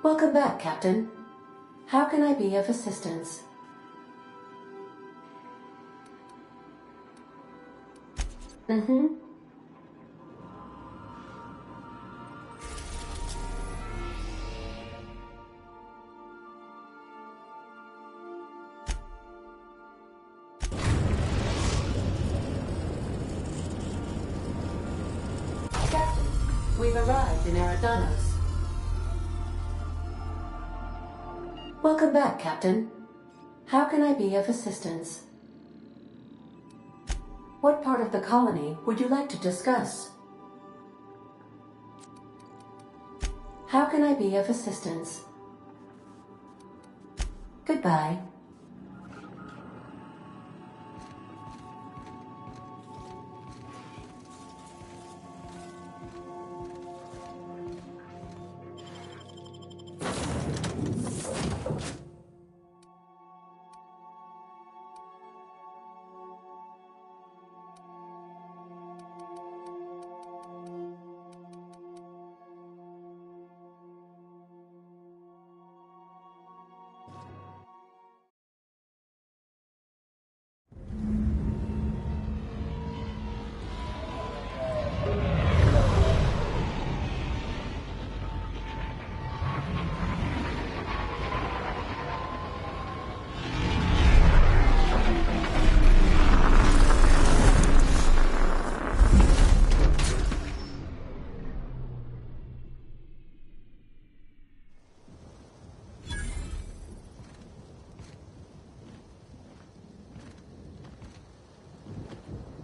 Welcome back, Captain. How can I be of assistance? Mm-hmm. Captain, we've arrived in Eridanos. Welcome back, Captain. How can I be of assistance? What part of the colony would you like to discuss? How can I be of assistance? Goodbye.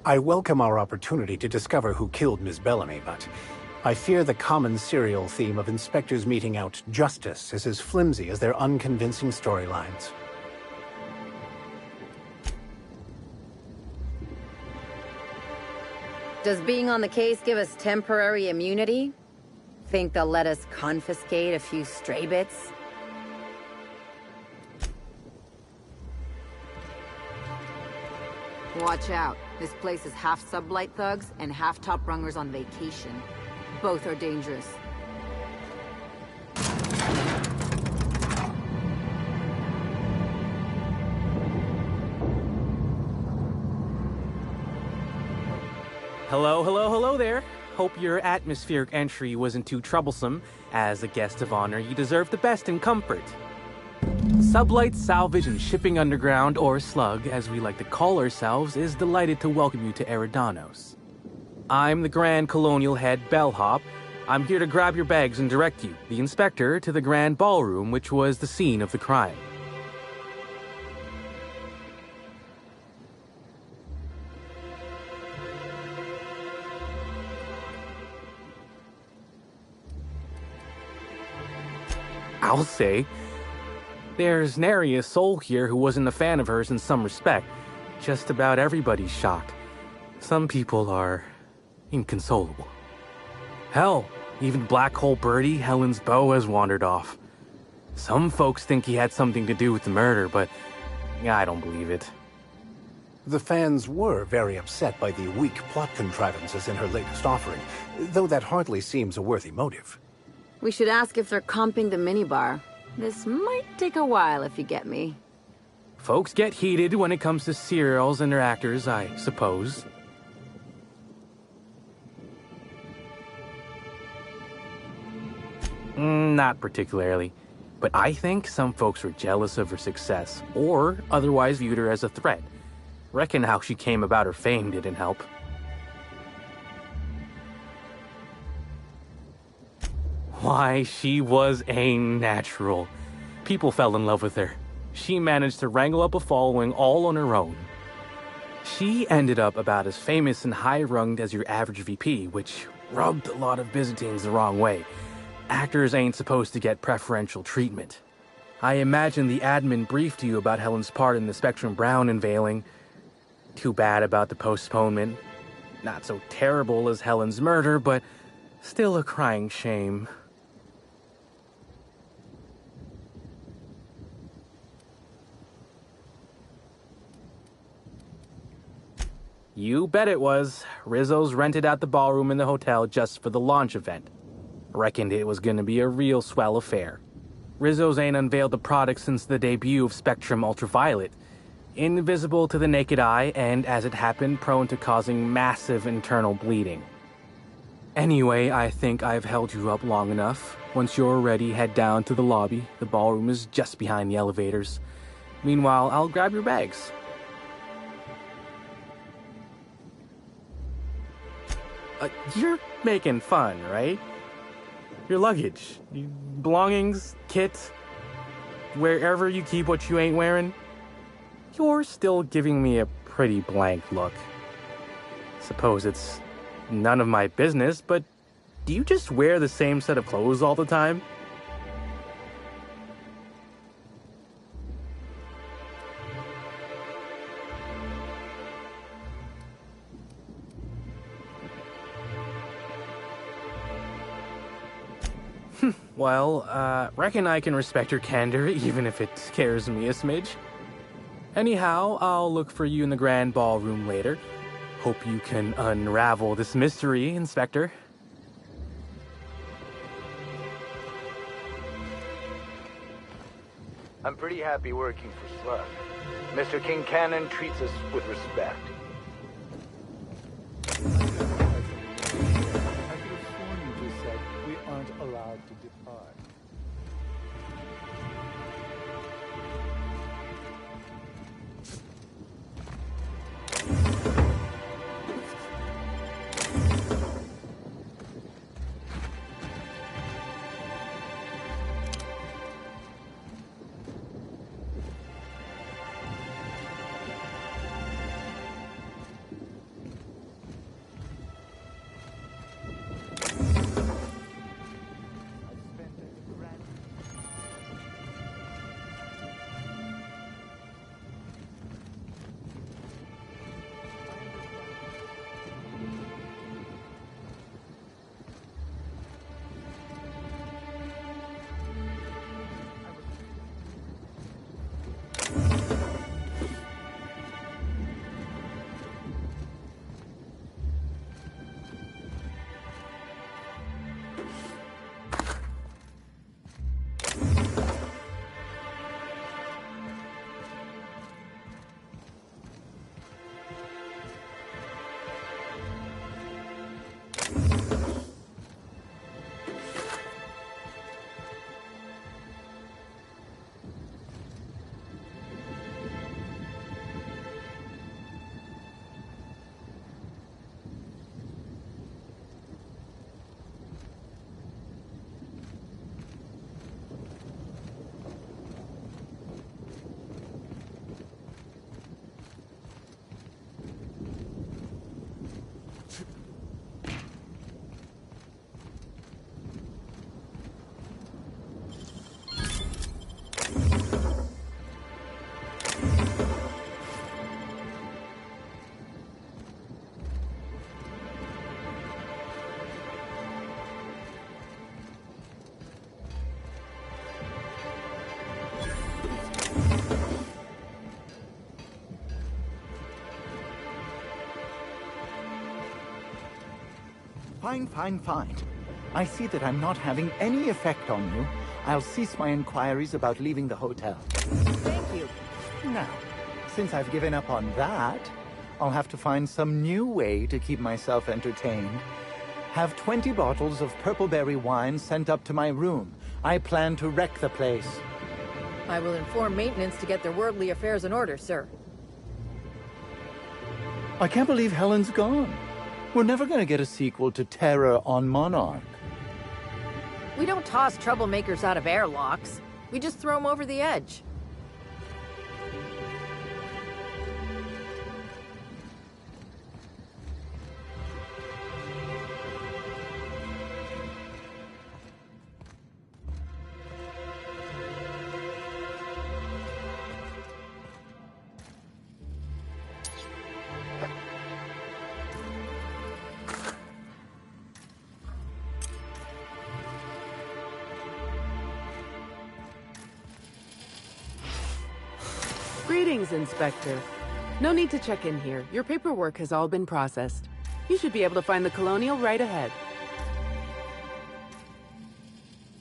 I welcome our opportunity to discover who killed Miss Bellamy, but I fear the common serial theme of inspectors meting out justice is as flimsy as their unconvincing storylines. Does being on the case give us temporary immunity? Think they'll let us confiscate a few stray bits? Watch out. This place is half sublight thugs and half top rungers on vacation. Both are dangerous. Hello there. Hope your atmospheric entry wasn't too troublesome. As a guest of honor, you deserve the best in comfort. Sublight Salvage and Shipping Underground, or Slug, as we like to call ourselves, is delighted to welcome you to Eridanos. I'm the Grand Colonial Head Bellhop. I'm here to grab your bags and direct you, the Inspector, to the Grand Ballroom, which was the scene of the crime. I'll say. There's nary a soul here who wasn't a fan of hers in some respect. Just about everybody's shocked. Some people are inconsolable. Hell, even Black Hole Birdie, Helen's beau, has wandered off. Some folks think he had something to do with the murder, but I don't believe it. The fans were very upset by the weak plot contrivances in her latest offering, though that hardly seems a worthy motive. We should ask if they're comping the minibar. This might take a while, if you get me. Folks get heated when it comes to serials and their actors, I suppose. Not particularly. But I think some folks were jealous of her success, or otherwise viewed her as a threat. Reckon how she came about her fame didn't help. Why, she was a natural. People fell in love with her. She managed to wrangle up a following all on her own. She ended up about as famous and high-runged as your average VP, which rubbed a lot of Byzantines the wrong way. Actors ain't supposed to get preferential treatment. I imagine the admin briefed you about Helen's part in the Spectrum Brown unveiling. Too bad about the postponement. Not so terrible as Helen's murder, but still a crying shame. You bet it was. Rizzo's rented out the ballroom in the hotel just for the launch event. Reckoned it was gonna be a real swell affair. Rizzo's ain't unveiled the product since the debut of Spectrum Ultraviolet. Invisible to the naked eye, and as it happened, prone to causing massive internal bleeding. Anyway, I think I've held you up long enough. Once you're ready, head down to the lobby. The ballroom is just behind the elevators. Meanwhile, I'll grab your bags. You're making fun, right? Your luggage, belongings, kit, wherever you keep what you ain't wearing. You're still giving me a pretty blank look. Suppose it's none of my business, but do you just wear the same set of clothes all the time? Well, reckon I can respect your candor, even if it scares me a smidge. Anyhow, I'll look for you in the grand ballroom later. Hope you can unravel this mystery, Inspector. I'm pretty happy working for Slug. Mr. Kincannon treats us with respect. I could have sworn you just said we aren't allowed to depart. Fine. I see that I'm not having any effect on you. I'll cease my inquiries about leaving the hotel. Thank you. Now, since I've given up on that, I'll have to find some new way to keep myself entertained. Have 20 bottles of purple-berry wine sent up to my room. I plan to wreck the place. I will inform maintenance to get their worldly affairs in order, sir. I can't believe Helen's gone. We're never going to get a sequel to Terror on Monarch. We don't toss troublemakers out of airlocks. We just throw them over the edge. Greetings, Inspector. No need to check in here. Your paperwork has all been processed. You should be able to find the Colonial right ahead.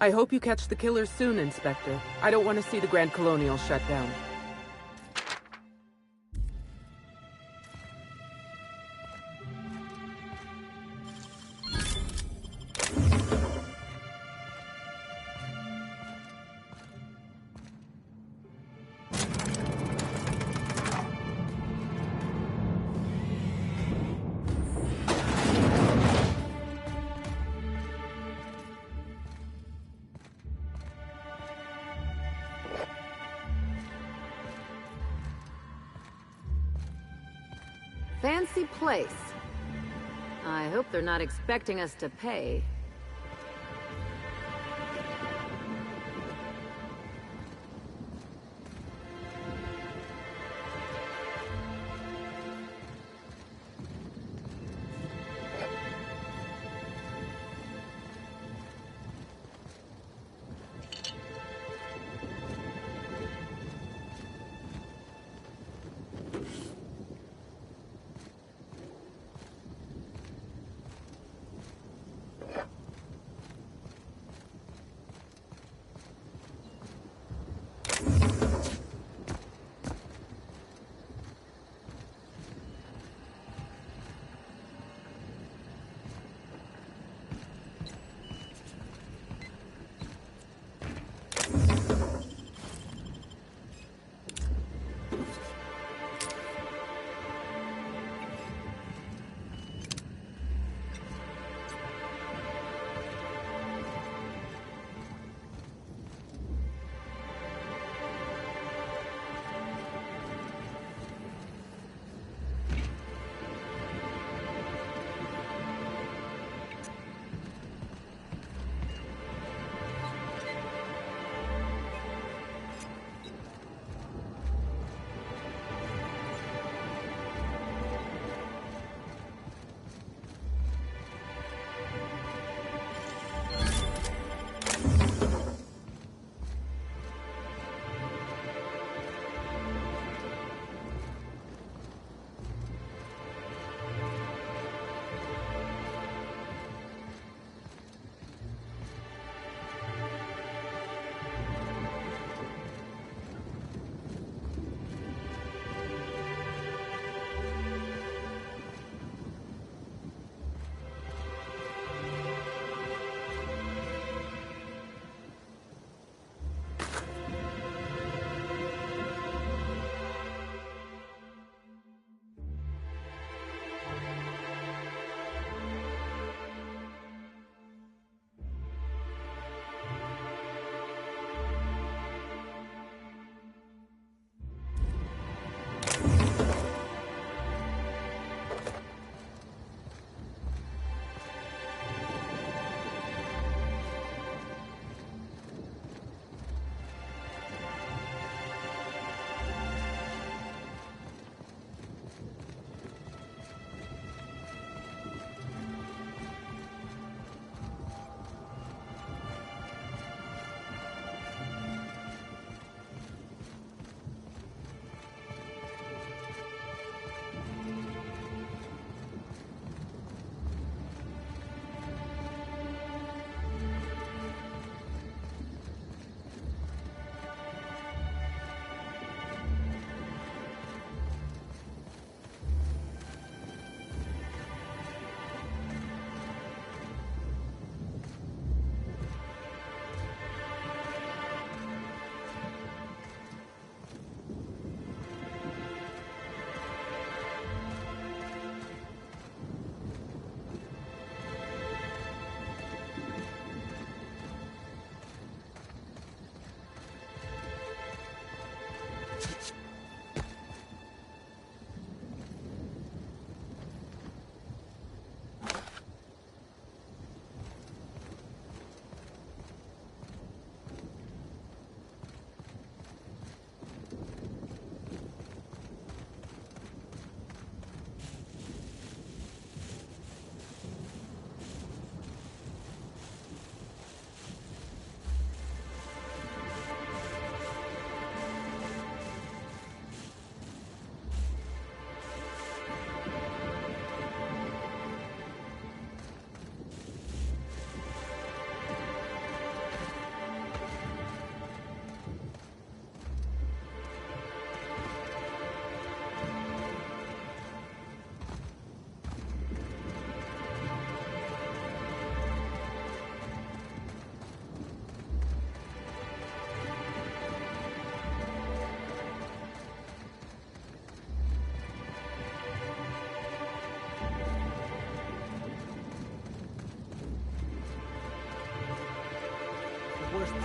I hope you catch the killers soon, Inspector. I don't want to see the Grand Colonial shut down. Fancy place. I hope they're not expecting us to pay.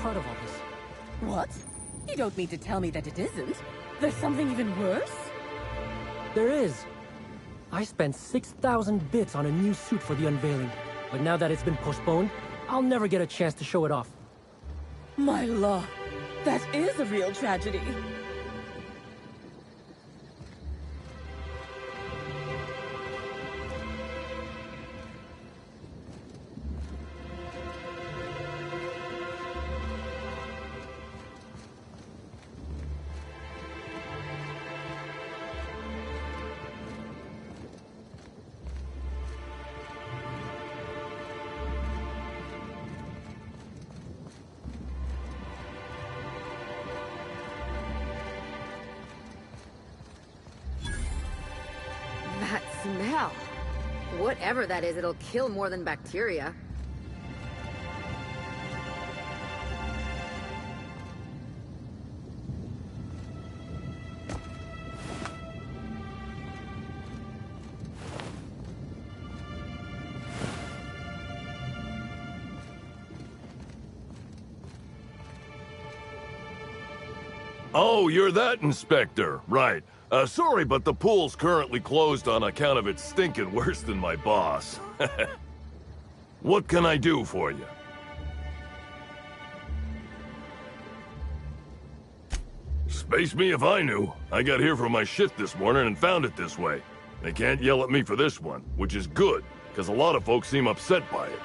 part of all this. What? You don't mean to tell me that it isn't? There's something even worse? There is. I spent 6,000 bits on a new suit for the unveiling, but now that it's been postponed, I'll never get a chance to show it off. My lord, that is a real tragedy. That smell. Whatever that is, it'll kill more than bacteria. Oh, you're that inspector. Right. Sorry, but the pool's currently closed on account of it stinking worse than my boss. What can I do for you? Space me if I knew. I got here for my shift this morning and found it this way. They can't yell at me for this one, which is good, because a lot of folks seem upset by it.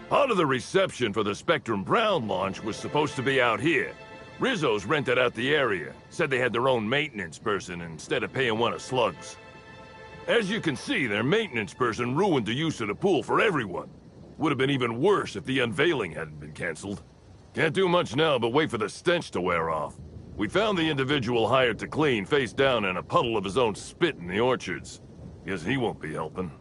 Part of the reception for the Spectrum Brown launch was supposed to be out here. Rizzo's rented out the area, said they had their own maintenance person instead of paying one of Slug's. As you can see, their maintenance person ruined the use of the pool for everyone. Would have been even worse if the unveiling hadn't been canceled. Can't do much now but wait for the stench to wear off. We found the individual hired to clean face down in a puddle of his own spit in the orchards. Guess he won't be helping.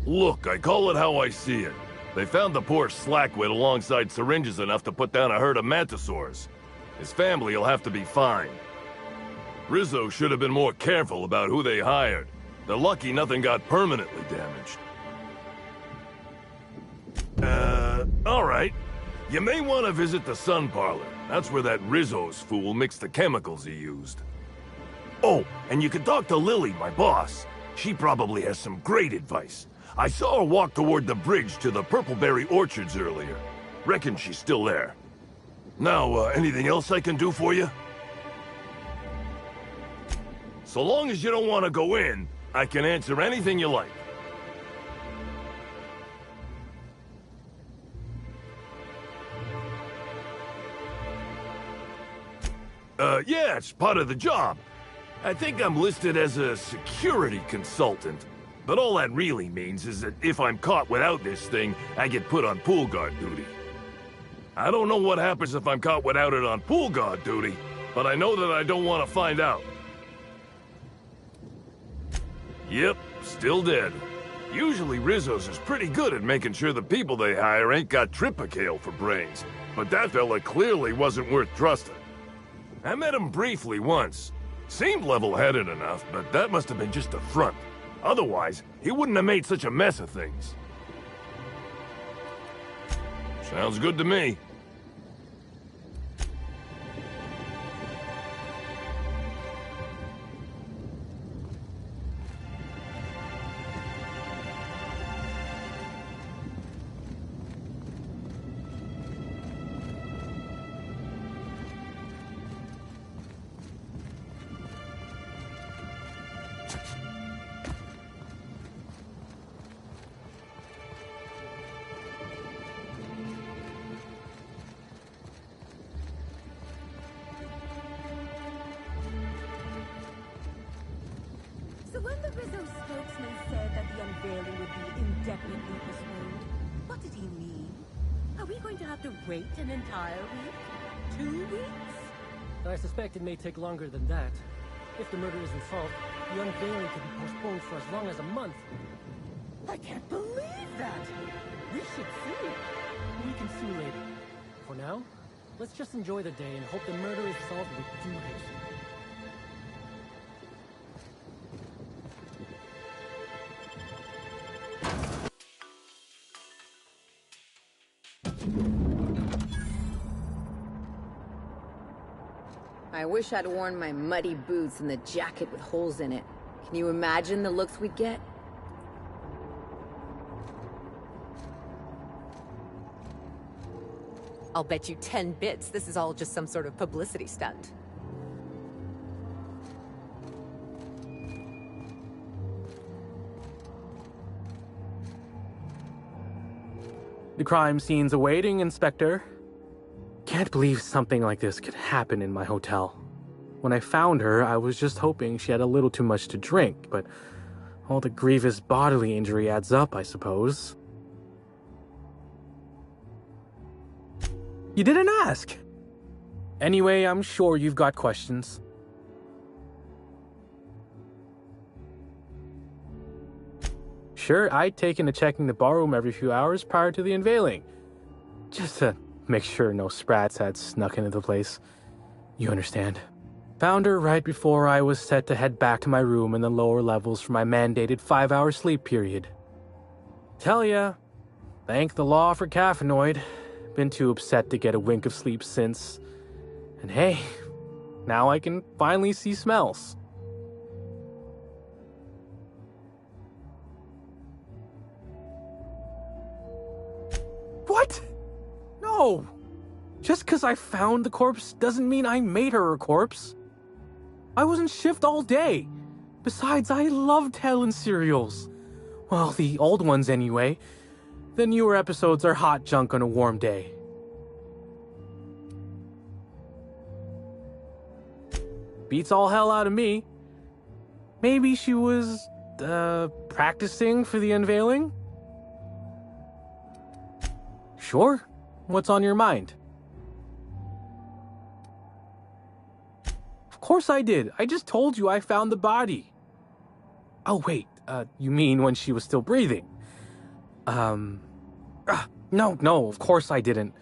Look, I call it how I see it. They found the poor slackwit alongside syringes enough to put down a herd of mantisaurs. His family will have to be fined. Rizzo should have been more careful about who they hired. They're lucky nothing got permanently damaged. All right. You may want to visit the sun parlor. That's where that Rizzo's fool mixed the chemicals he used. Oh, and you can talk to Lily, my boss. She probably has some great advice. I saw her walk toward the bridge to the Purpleberry Orchards earlier. Reckon she's still there. Now, anything else I can do for you? So long as you don't want to go in, I can answer anything you like. Yeah, it's part of the job. I think I'm listed as a security consultant. But all that really means is that if I'm caught without this thing, I get put on pool guard duty. I don't know what happens if I'm caught without it on pool guard duty, but I know that I don't want to find out. Yep, still dead. Usually Rizzo's is pretty good at making sure the people they hire ain't got tripicale for brains, but that fella clearly wasn't worth trusting. I met him briefly once. Seemed level-headed enough, but that must have been just a front. Otherwise, he wouldn't have made such a mess of things. Sounds good to me. So when the Rizzo spokesman said that the unveiling would be indefinitely postponed, what did he mean? Are we going to have to wait an entire week? 2 weeks? I suspect it may take longer than that. If the murder isn't solved, the unveiling could be postponed for as long as a month. I can't believe that! We should see. we can sue later. For now, let's just enjoy the day and hope the murder is solved with due haste. I wish I'd worn my muddy boots and the jacket with holes in it. Can you imagine the looks we'd get? I'll bet you 10 bits this is all just some sort of publicity stunt. The crime scene's awaiting, Inspector. Can't believe something like this could happen in my hotel. When I found her, I was just hoping she had a little too much to drink, but all the grievous bodily injury adds up, I suppose. You didn't ask! Anyway, I'm sure you've got questions. Sure, I'd taken to checking the ballroom every few hours prior to the unveiling. Just to make sure no sprats had snuck into the place. You understand. Found her right before I was set to head back to my room in the lower levels for my mandated 5-hour sleep period. Tell ya, thank the law for caffeinoid. Been too upset to get a wink of sleep since. And hey, now I can finally see smells. What? No! Just because I found the corpse doesn't mean I made her a corpse. I was in shift all day. Besides, I loved Helen serials. Well, the old ones anyway. The newer episodes are hot junk on a warm day. Beats all hell out of me. Maybe she was, practicing for the unveiling? Sure. What's on your mind? Of course I did. I just told you I found the body. Oh, wait. You mean when she was still breathing? No, of course I didn't.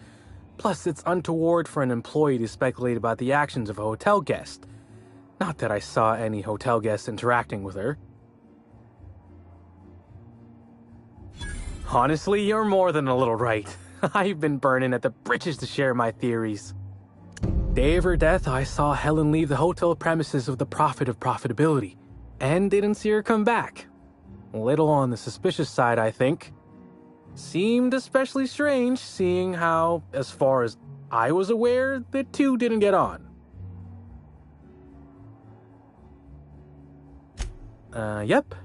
Plus, it's untoward for an employee to speculate about the actions of a hotel guest. Not that I saw any hotel guests interacting with her. Honestly, you're more than a little right. I've been burning at the britches to share my theories. Day of her death, I saw Helen leave the hotel premises with the profit of profitability, and didn't see her come back. A little on the suspicious side, I think. Seemed especially strange, seeing how, as far as I was aware, the two didn't get on. Yep.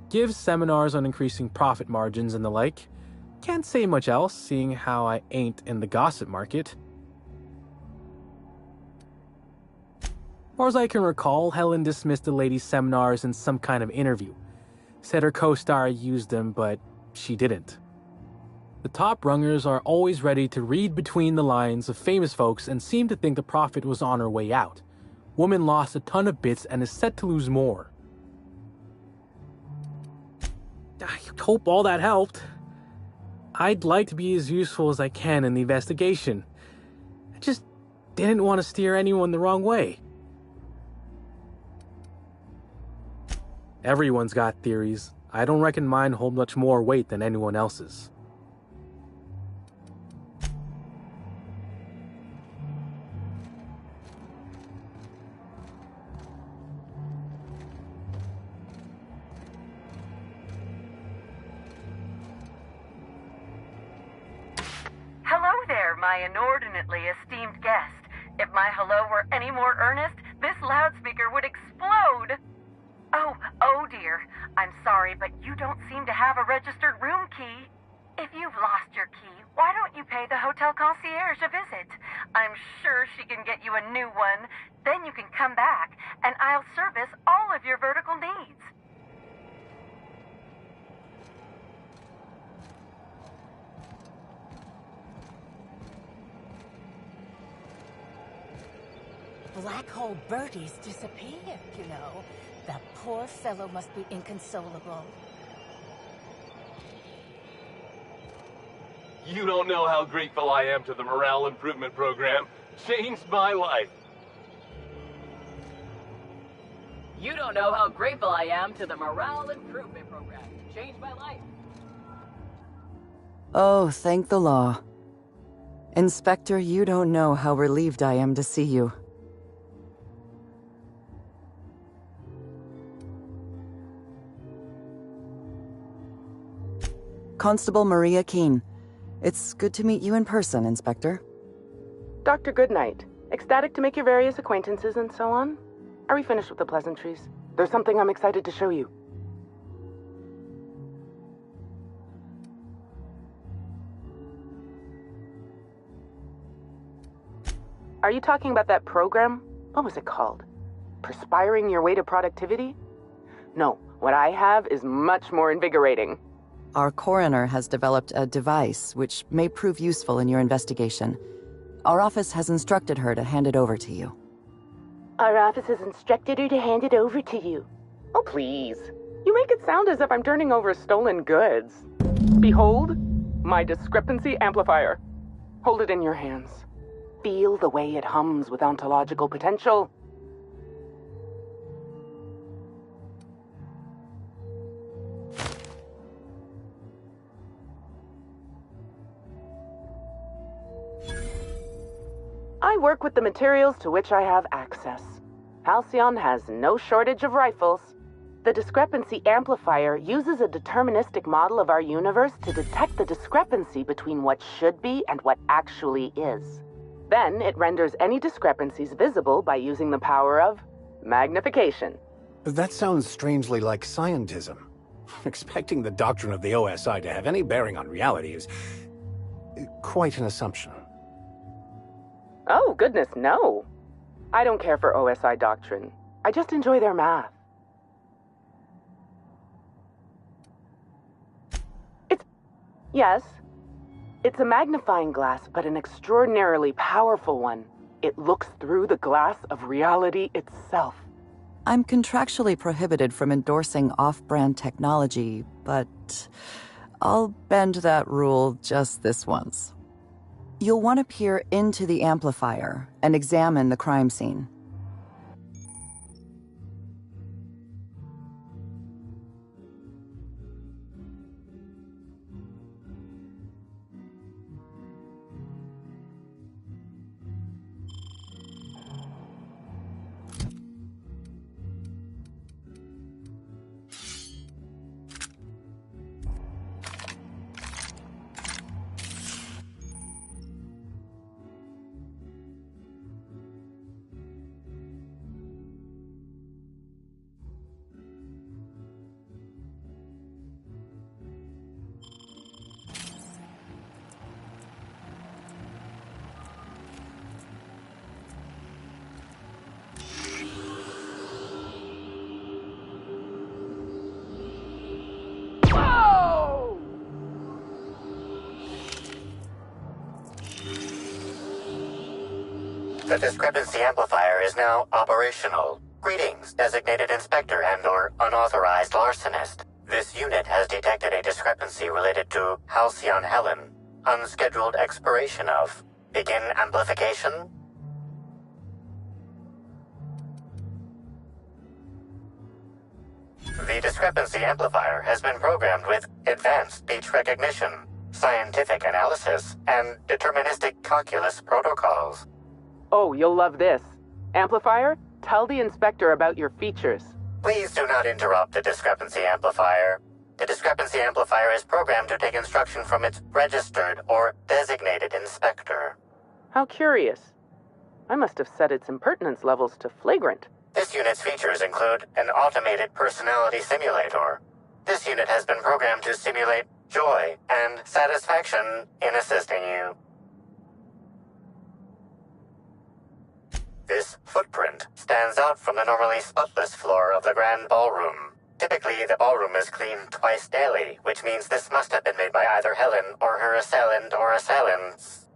Gives seminars on increasing profit margins and the like. Can't say much else, seeing how I ain't in the gossip market. Far as I can recall, Helen dismissed the lady's seminars in some kind of interview. Said her co-star used them, but she didn't. The top rungers are always ready to read between the lines of famous folks and seem to think the profit was on her way out. Woman lost a ton of bits and is set to lose more. I hope all that helped. I'd like to be as useful as I can in the investigation. I just didn't want to steer anyone the wrong way. Everyone's got theories. I don't reckon mine hold much more weight than anyone else's. Hello there, my inordinately esteemed guest. If my hello were any more earnest, this loudspeaker would explode. Oh dear. I'm sorry, but you don't seem to have a registered room key. If you've lost your key, why don't you pay the hotel concierge a visit? I'm sure she can get you a new one. Then you can come back, and I'll service all of your vertical needs. Black Hole Bertie's disappeared, you know. The poor fellow must be inconsolable. You don't know how grateful I am to the morale improvement program. Changed my life. You don't know how grateful I am to the morale improvement program. Changed my life. Oh, thank the law. Inspector, you don't know how relieved I am to see you. Constable Maria Keene. It's good to meet you in person, Inspector. Dr. Goodnight. Ecstatic to make your various acquaintances and so on? Are we finished with the pleasantries? There's something I'm excited to show you. Are you talking about that program? What was it called? Perspiring Your Way to Productivity? No, what I have is much more invigorating. Our coroner has developed a device which may prove useful in your investigation. Our office has instructed her to hand it over to you. Our office has instructed her to hand it over to you. Oh, please. You make it sound as if I'm turning over stolen goods. Behold, my discrepancy amplifier. Hold it in your hands. Feel the way it hums with ontological potential. I work with the materials to which I have access. Halcyon has no shortage of rifles. The discrepancy amplifier uses a deterministic model of our universe to detect the discrepancy between what should be and what actually is. Then it renders any discrepancies visible by using the power of magnification. That sounds strangely like scientism. Expecting the doctrine of the OSI to have any bearing on reality is quite an assumption. Oh, goodness, no. I don't care for OSI doctrine. I just enjoy their math. Yes. It's a magnifying glass, but an extraordinarily powerful one. It looks through the glass of reality itself. I'm contractually prohibited from endorsing off-brand technology, but I'll bend that rule just this once. You'll want to peer into the amplifier and examine the crime scene. The discrepancy amplifier is now operational. Greetings, designated inspector and/or unauthorized larcenist. This unit has detected a discrepancy related to Halcyon Helen. Unscheduled expiration of. Begin amplification. The discrepancy amplifier has been programmed with advanced speech recognition, scientific analysis, and deterministic calculus protocols. Oh, you'll love this. Amplifier, tell the inspector about your features. Please do not interrupt the discrepancy amplifier. The discrepancy amplifier is programmed to take instruction from its registered or designated inspector. How curious. I must have set its impertinence levels to flagrant. This unit's features include an automated personality simulator. This unit has been programmed to simulate joy and satisfaction in assisting you. This footprint stands out from the normally spotless floor of the grand ballroom. Typically, the ballroom is cleaned twice daily, which means this must have been made by either Helen or her assailant or assailants.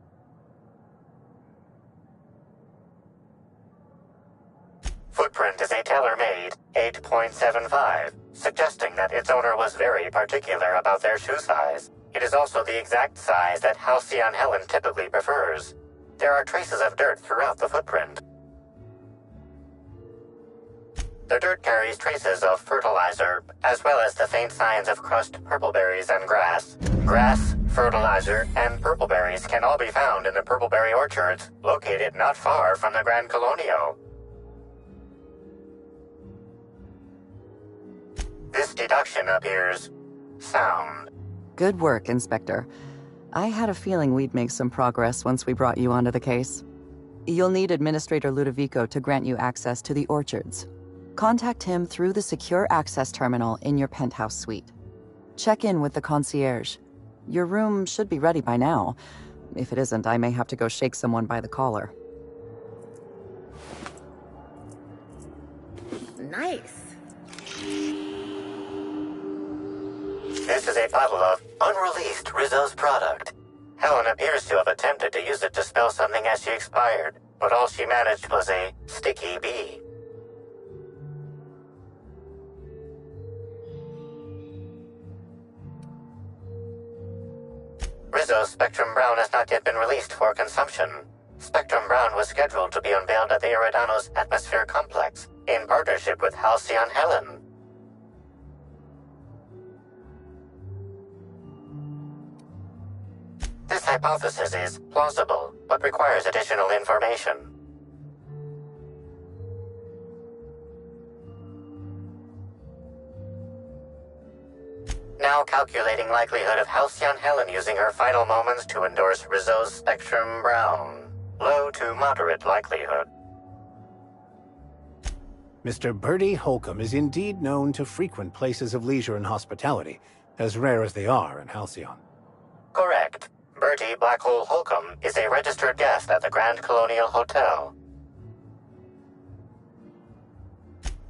Footprint is a tailor-made 8.75, suggesting that its owner was very particular about their shoe size. It is also the exact size that Halcyon Helen typically prefers. There are traces of dirt throughout the footprint. The dirt carries traces of fertilizer, as well as the faint signs of crushed purpleberries and grass. Grass, fertilizer, and purpleberries can all be found in the purpleberry orchards, located not far from the Grand Colonio. This deduction appears sound. Good work, Inspector. I had a feeling we'd make some progress once we brought you onto the case. You'll need Administrator Ludovico to grant you access to the orchards. Contact him through the secure access terminal in your penthouse suite. Check in with the concierge. Your room should be ready by now. If it isn't, I may have to go shake someone by the collar. Nice. This is a bottle of unreleased Rizzo's product. Helen appears to have attempted to use it to spell something as she expired, but all she managed was a sticky bee. Rizzo's Spectrum Brown has not yet been released for consumption. Spectrum Brown was scheduled to be unveiled at the Eridanos Atmosphere Complex, in partnership with Halcyon Helen. This hypothesis is plausible, but requires additional information. Now calculating likelihood of Halcyon Helen using her final moments to endorse Rizzo's Spectrum Brown. Low to moderate likelihood. Mr. Bertie Holcomb is indeed known to frequent places of leisure and hospitality, as rare as they are in Halcyon. Correct. Bertie Blackhole Holcomb is a registered guest at the Grand Colonial Hotel.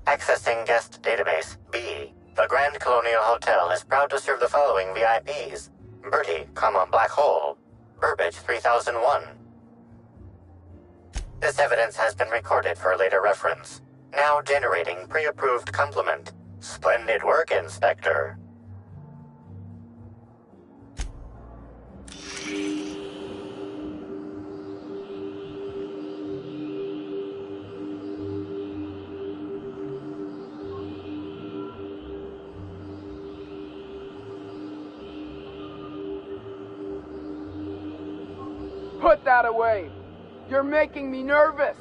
Accessing guest database, B. The Grand Colonial Hotel is proud to serve the following VIPs. Bertie, Black Hole. Burbage 3001. This evidence has been recorded for later reference. Now generating pre-approved compliment. Splendid work, Inspector. Put that away! You're making me nervous!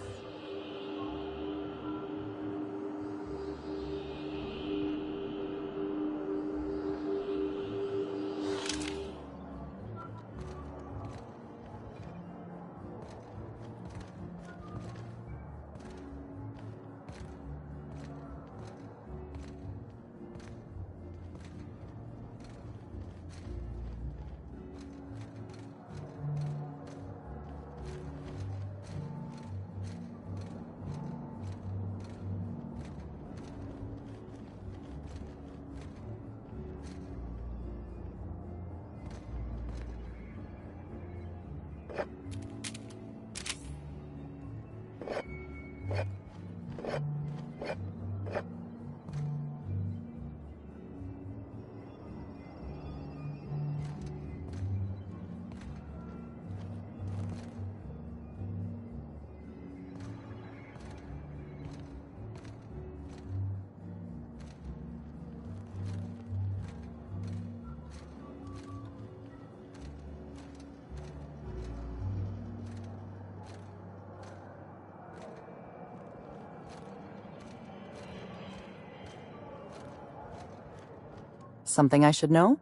Something I should know?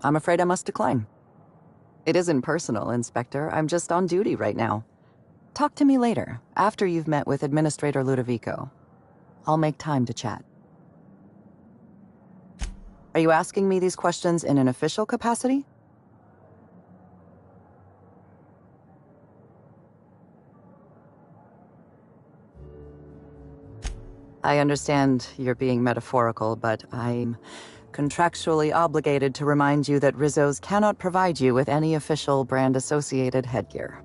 I'm afraid I must decline. It isn't personal, Inspector. I'm just on duty right now. Talk to me later, after you've met with Administrator Ludovico. I'll make time to chat. Are you asking me these questions in an official capacity? I understand you're being metaphorical, but I'm contractually obligated to remind you that Rizzo's cannot provide you with any official brand-associated headgear.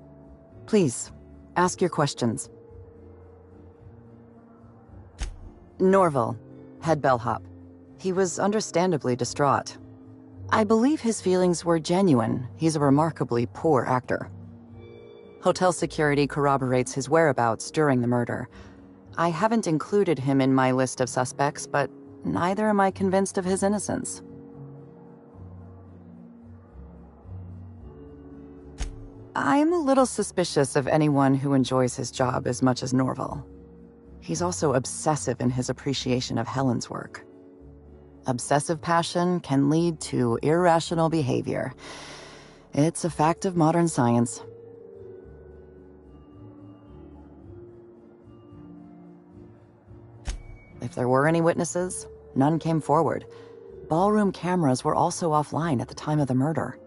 Please, ask your questions. Norval, head bellhop. He was understandably distraught. I believe his feelings were genuine. He's a remarkably poor actor. Hotel security corroborates his whereabouts during the murder. I haven't included him in my list of suspects, but neither am I convinced of his innocence. I'm a little suspicious of anyone who enjoys his job as much as Norval. He's also obsessive in his appreciation of Helen's work. Obsessive passion can lead to irrational behavior. It's a fact of modern science. If there were any witnesses, none came forward. Ballroom cameras were also offline at the time of the murder.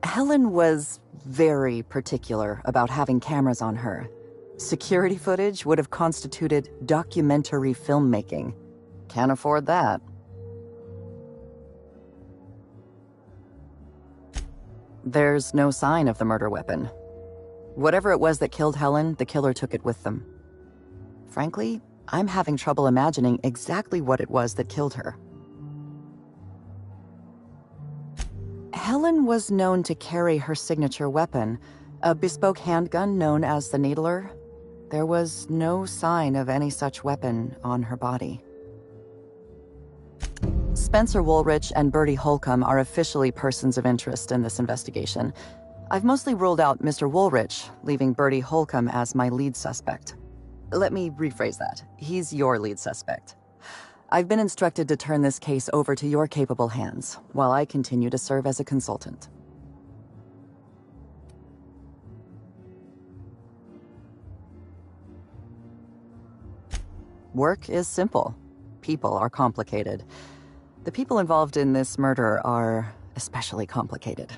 Helen was very particular about having cameras on her. Security footage would have constituted documentary filmmaking. Can't afford that. There's no sign of the murder weapon. Whatever it was that killed Helen, the killer took it with them. Frankly, I'm having trouble imagining exactly what it was that killed her. Helen was known to carry her signature weapon, a bespoke handgun known as the Needler. There was no sign of any such weapon on her body. Spencer Woolrich and Bertie Holcomb are officially persons of interest in this investigation. I've mostly ruled out Mr. Woolrich, leaving Bertie Holcomb as my lead suspect. Let me rephrase that. He's your lead suspect. I've been instructed to turn this case over to your capable hands, while I continue to serve as a consultant. Work is simple. People are complicated. The people involved in this murder are especially complicated.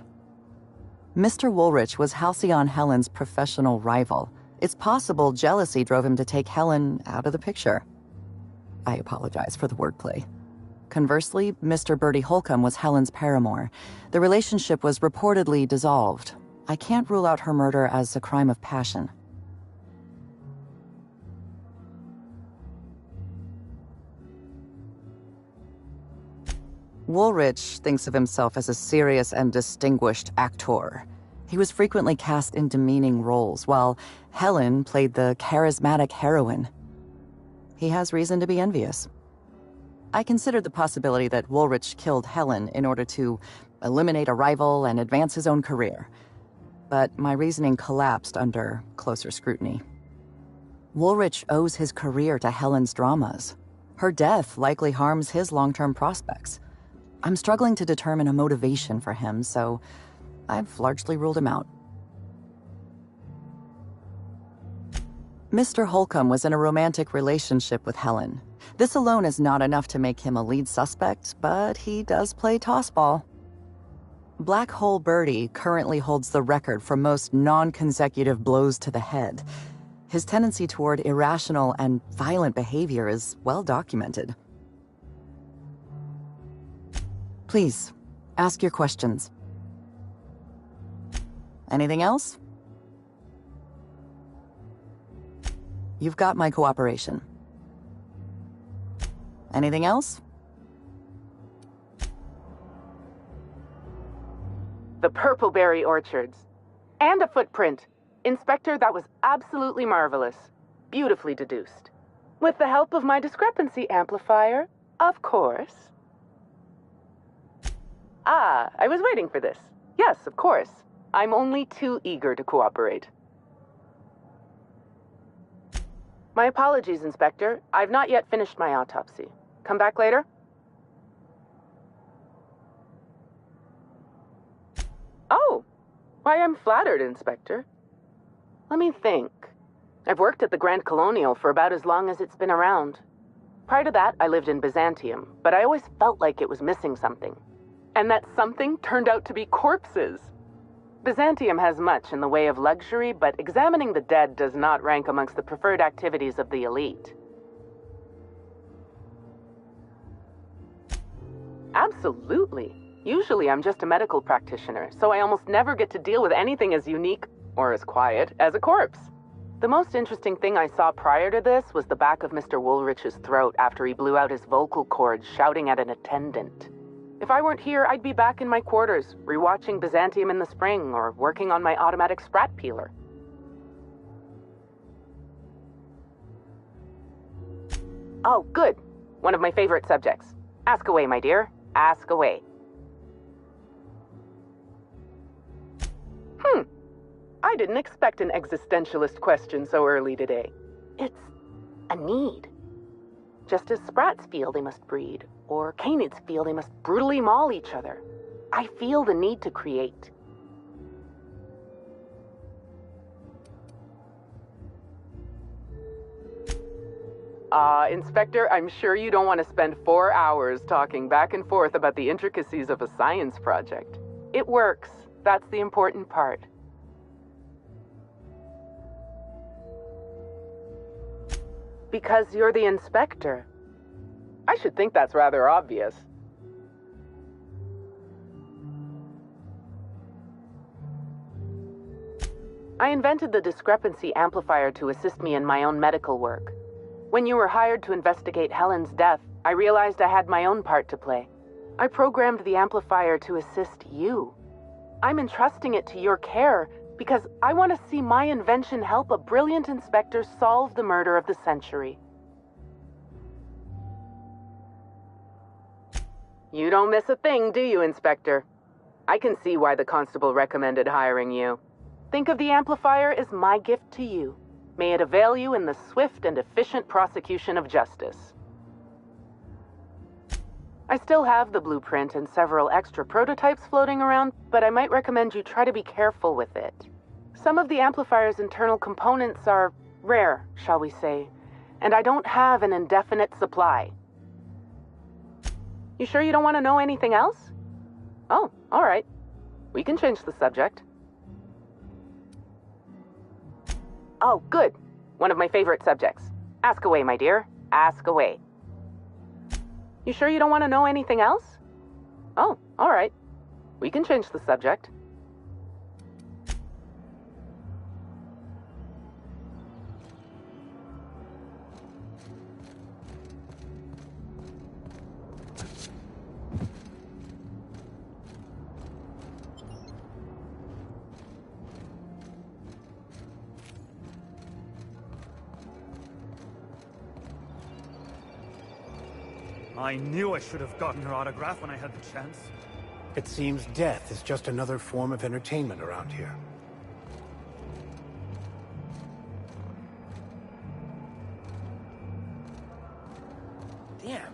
Mr. Woolrich was Halcyon Helen's professional rival. It's possible jealousy drove him to take Helen out of the picture. I apologize for the wordplay. Conversely, Mr. Bertie Holcomb was Helen's paramour. The relationship was reportedly dissolved. I can't rule out her murder as a crime of passion. Woolrich thinks of himself as a serious and distinguished actor. He was frequently cast in demeaning roles, while Helen played the charismatic heroine. He has reason to be envious. I considered the possibility that Woolrich killed Helen in order to eliminate a rival and advance his own career. But my reasoning collapsed under closer scrutiny. Woolrich owes his career to Helen's dramas. Her death likely harms his long-term prospects. I'm struggling to determine a motivation for him, so I've largely ruled him out. Mr. Holcomb was in a romantic relationship with Helen. This alone is not enough to make him a lead suspect, but he does play tossball. Black Hole Birdie currently holds the record for most non-consecutive blows to the head. His tendency toward irrational and violent behavior is well documented. Please, ask your questions. Anything else? You've got my cooperation. Anything else? The Purpleberry Orchards. And a footprint. Inspector, that was absolutely marvelous. Beautifully deduced. With the help of my discrepancy amplifier, of course. Ah, I was waiting for this. Yes, of course. I'm only too eager to cooperate. My apologies, Inspector. I've not yet finished my autopsy. Come back later? Oh! Why, I'm flattered, Inspector. Let me think. I've worked at the Grand Colonial for about as long as it's been around. Prior to that, I lived in Byzantium, but I always felt like it was missing something. And that something turned out to be corpses. Byzantium has much in the way of luxury, but examining the dead does not rank amongst the preferred activities of the elite. Absolutely. Usually I'm just a medical practitioner, so I almost never get to deal with anything as unique, or as quiet, as a corpse. The most interesting thing I saw prior to this was the back of Mr. Woolrich's throat after he blew out his vocal cords shouting at an attendant. If I weren't here, I'd be back in my quarters, rewatching Byzantium in the Spring or working on my automatic sprat peeler. Oh, good. One of my favorite subjects. Ask away, my dear. Ask away. I didn't expect an existentialist question so early today. It's a need. Just as sprats feel they must breed, or canids feel they must brutally maul each other, I feel the need to create. Inspector, I'm sure you don't want to spend 4 hours talking back and forth about the intricacies of a science project. It works. That's the important part. Because you're the inspector. I should think that's rather obvious. I invented the discrepancy amplifier to assist me in my own medical work. When you were hired to investigate Helen's death, I realized I had my own part to play. I programmed the amplifier to assist you. I'm entrusting it to your care because I want to see my invention help a brilliant inspector solve the murder of the century. You don't miss a thing, do you, Inspector? I can see why the constable recommended hiring you. Think of the amplifier as my gift to you. May it avail you in the swift and efficient prosecution of justice. I still have the blueprint and several extra prototypes floating around, but I might recommend you try to be careful with it. Some of the amplifier's internal components are rare, shall we say, and I don't have an indefinite supply. You sure you don't want to know anything else? Oh, all right. We can change the subject. Oh, good. One of my favorite subjects. Ask away, my dear. Ask away. You sure you don't want to know anything else? Oh, all right. We can change the subject. I knew I should have gotten her autograph when I had the chance. It seems death is just another form of entertainment around here. Damn.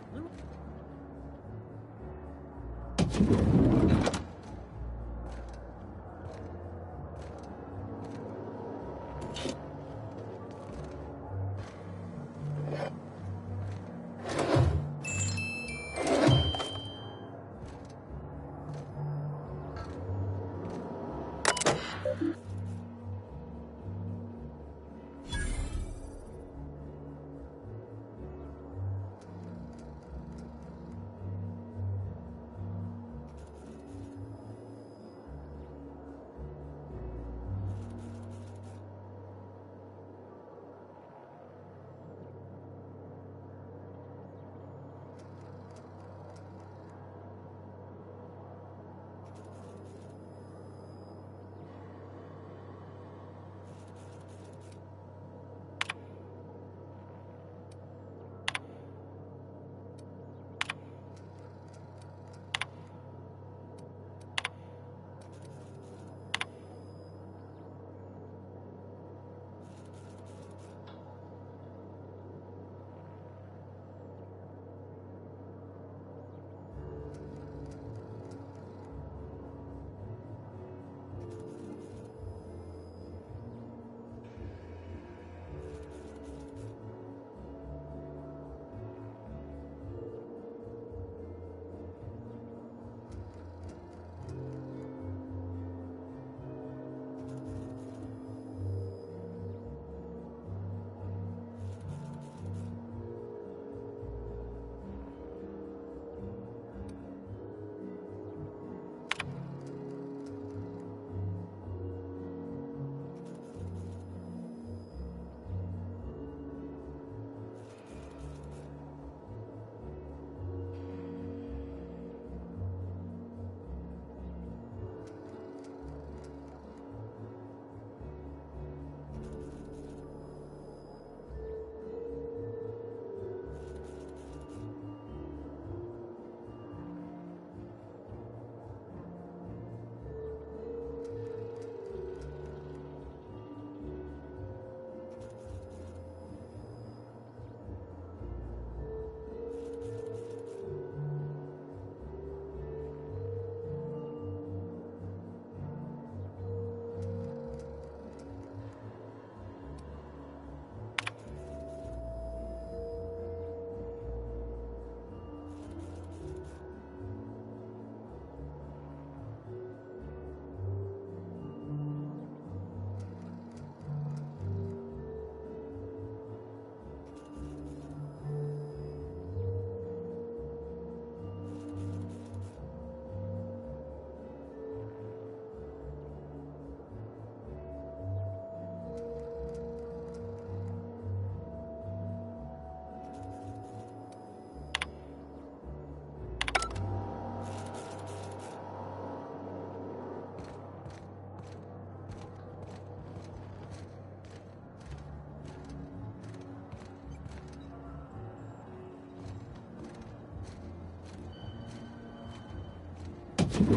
Beep,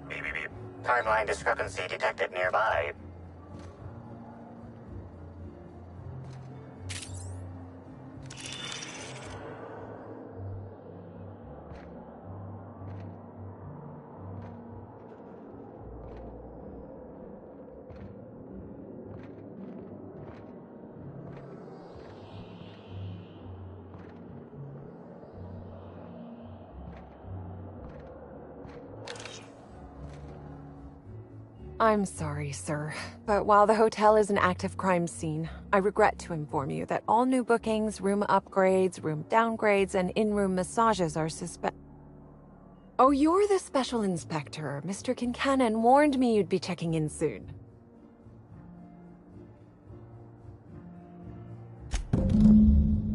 beep, beep. Timeline discrepancy detected nearby. I'm sorry, sir, but while the hotel is an active crime scene, I regret to inform you that all new bookings, room upgrades, room downgrades, and in-room massages are Oh, you're the special inspector. Mr. Kincannon warned me you'd be checking in soon.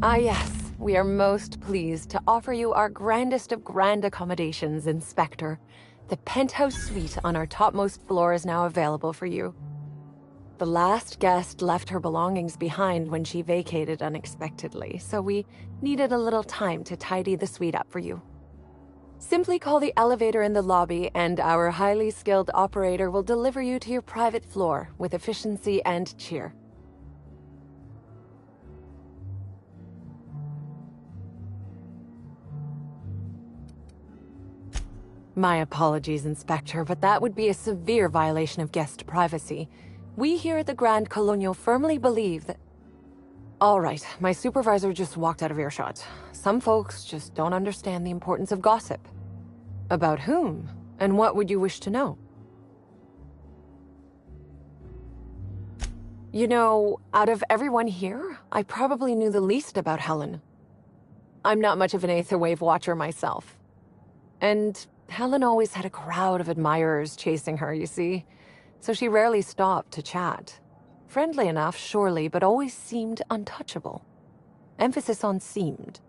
Ah, yes. We are most pleased to offer you our grandest of grand accommodations, Inspector. The penthouse suite on our topmost floor is now available for you. The last guest left her belongings behind when she vacated unexpectedly, so we needed a little time to tidy the suite up for you. Simply call the elevator in the lobby, and our highly skilled operator will deliver you to your private floor with efficiency and cheer. My apologies, Inspector, but that would be a severe violation of guest privacy. We here at the Grand Colonial firmly believe that... All right, my supervisor just walked out of earshot. Some folks just don't understand the importance of gossip. About whom? And what would you wish to know? You know, out of everyone here, I probably knew the least about Helen. I'm not much of an Aetherwave watcher myself. And Helen always had a crowd of admirers chasing her, you see, so she rarely stopped to chat. Friendly enough, surely, but always seemed untouchable. Emphasis on seemed.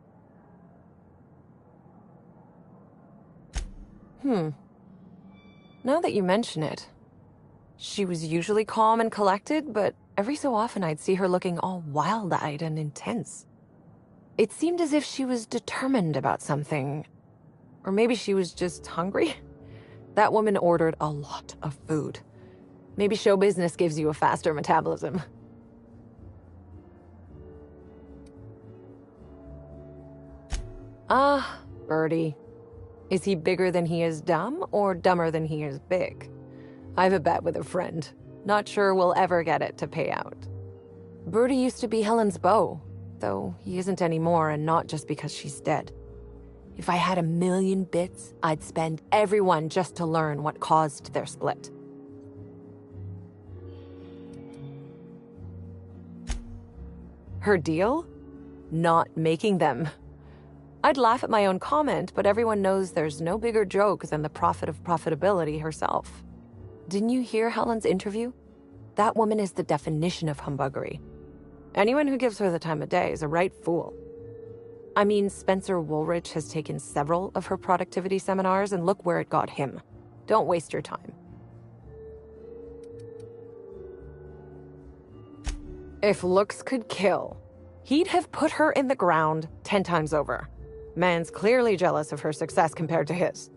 Now that you mention it, she was usually calm and collected, but every so often I'd see her looking all wild-eyed and intense. It seemed as if she was determined about something. Or maybe she was just hungry? That woman ordered a lot of food. Maybe show business gives you a faster metabolism. Ah, Birdie. Is he bigger than he is dumb, or dumber than he is big? I've a bet with a friend. Not sure we'll ever get it to pay out. Birdie used to be Helen's beau, though he isn't anymore, and not just because she's dead. If I had 1,000,000 bits, I'd spend every one just to learn what caused their split. Her deal? Not making them. I'd laugh at my own comment, but everyone knows there's no bigger joke than the prophet of profitability herself. Didn't you hear Helen's interview? That woman is the definition of humbuggery. Anyone who gives her the time of day is a right fool. I mean, Spencer Woolrich has taken several of her productivity seminars, and look where it got him. Don't waste your time. If looks could kill, he'd have put her in the ground 10 times over. Man's clearly jealous of her success compared to his.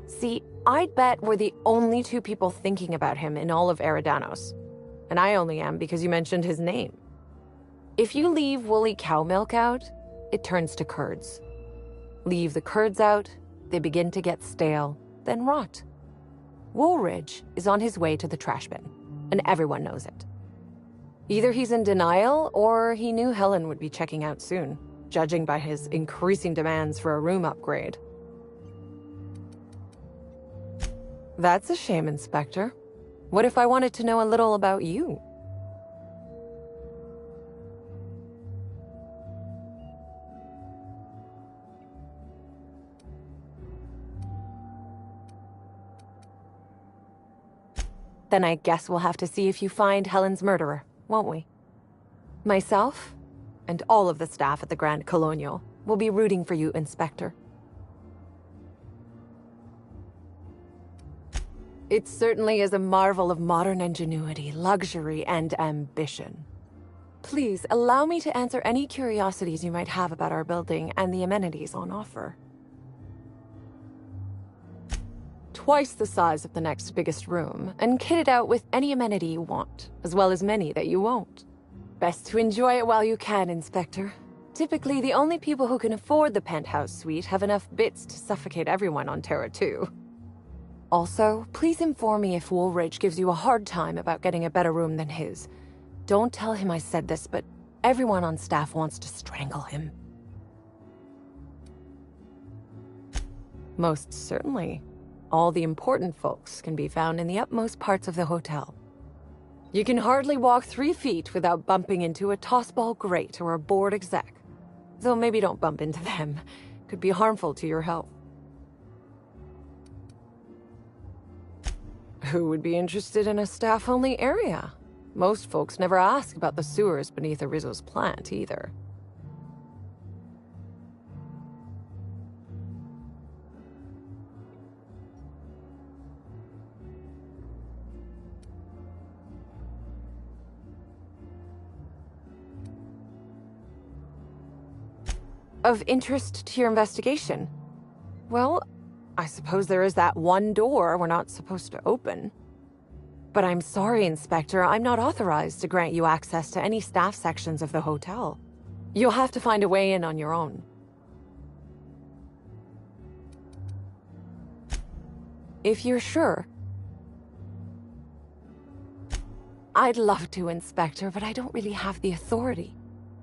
See, I'd bet we're the only two people thinking about him in all of Eridanos. And I only am because you mentioned his name. If you leave woolly cow milk out, it turns to curds. Leave the curds out, they begin to get stale, then rot. Woolridge is on his way to the trash bin, and everyone knows it. Either he's in denial, or he knew Helen would be checking out soon, judging by his increasing demands for a room upgrade. That's a shame, Inspector. What if I wanted to know a little about you? Then I guess we'll have to see if you find Helen's murderer, won't we? Myself, and all of the staff at the Grand Colonial, will be rooting for you, Inspector. It certainly is a marvel of modern ingenuity, luxury, and ambition. Please, allow me to answer any curiosities you might have about our building and the amenities on offer. twice the size of the next biggest room, and kitted out with any amenity you want, as well as many that you won't. Best to enjoy it while you can, Inspector. Typically, the only people who can afford the penthouse suite have enough bits to suffocate everyone on Terra 2. Also, please inform me if Woolridge gives you a hard time about getting a better room than his. Don't tell him I said this, but everyone on staff wants to strangle him. Most certainly. All the important folks can be found in the utmost parts of the hotel. You can hardly walk 3 feet without bumping into a tossball grate or a bored exec. Though maybe don't bump into them. Could be harmful to your health. Who would be interested in a staff-only area? Most folks never ask about the sewers beneath Rizzo's plant, either. Of interest to your investigation? Well, I suppose there is that one door we're not supposed to open. But I'm sorry, Inspector, I'm not authorized to grant you access to any staff sections of the hotel. You'll have to find a way in on your own. If you're sure. I'd love to, Inspector, but I don't really have the authority.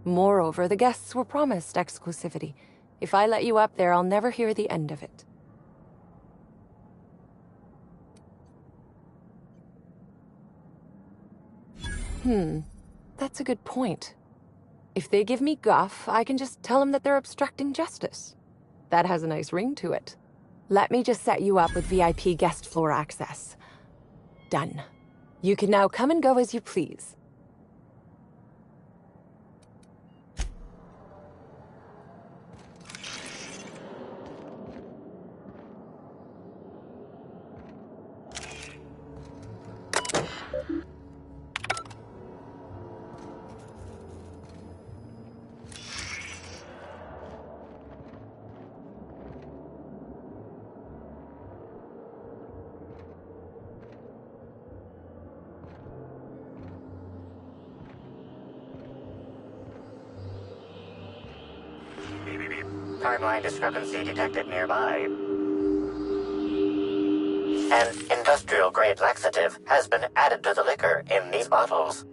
Moreover, the guests were promised exclusivity. If I let you up there, I'll never hear the end of it. That's a good point. If they give me guff, I can just tell them that they're obstructing justice. That has a nice ring to it. Let me just set you up with VIP guest floor access. Done. You can now come and go as you please. Timeline discrepancy detected nearby. An industrial-grade laxative has been added to the liquor in these bottles.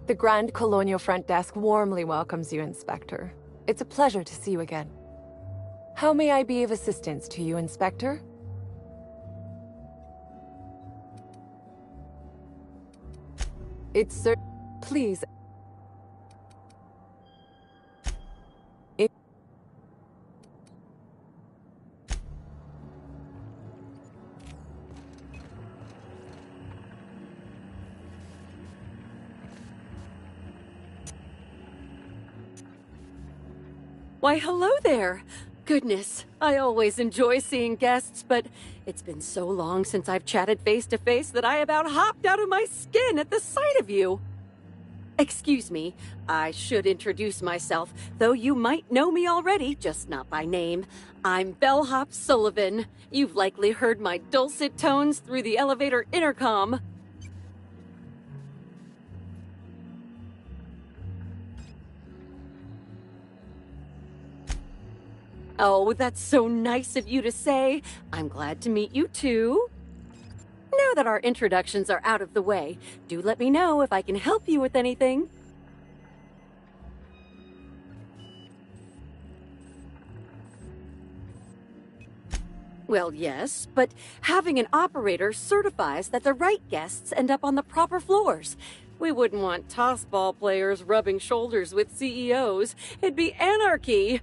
The Grand Colonial Front Desk warmly welcomes you, Inspector. It's a pleasure to see you again. How may I be of assistance to you, Inspector? It's please. Why, hello there! Goodness, I always enjoy seeing guests, but it's been so long since I've chatted face to face that I about hopped out of my skin at the sight of you. Excuse me, I should introduce myself, though you might know me already, just not by name. I'm Bellhop Sullivan. You've likely heard my dulcet tones through the elevator intercom. Oh, that's so nice of you to say. I'm glad to meet you too. Now that our introductions are out of the way, do let me know if I can help you with anything. Well, yes, but having an operator certifies that the right guests end up on the proper floors. We wouldn't want tossball players rubbing shoulders with CEOs. It'd be anarchy.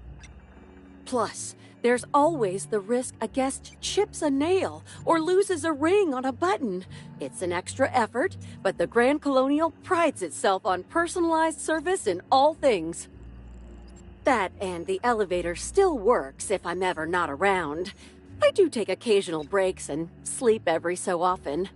Plus, there's always the risk a guest chips a nail or loses a ring on a button. It's an extra effort, but the Grand Colonial prides itself on personalized service in all things. That and the elevator still works if I'm ever not around. I do take occasional breaks and sleep every so often.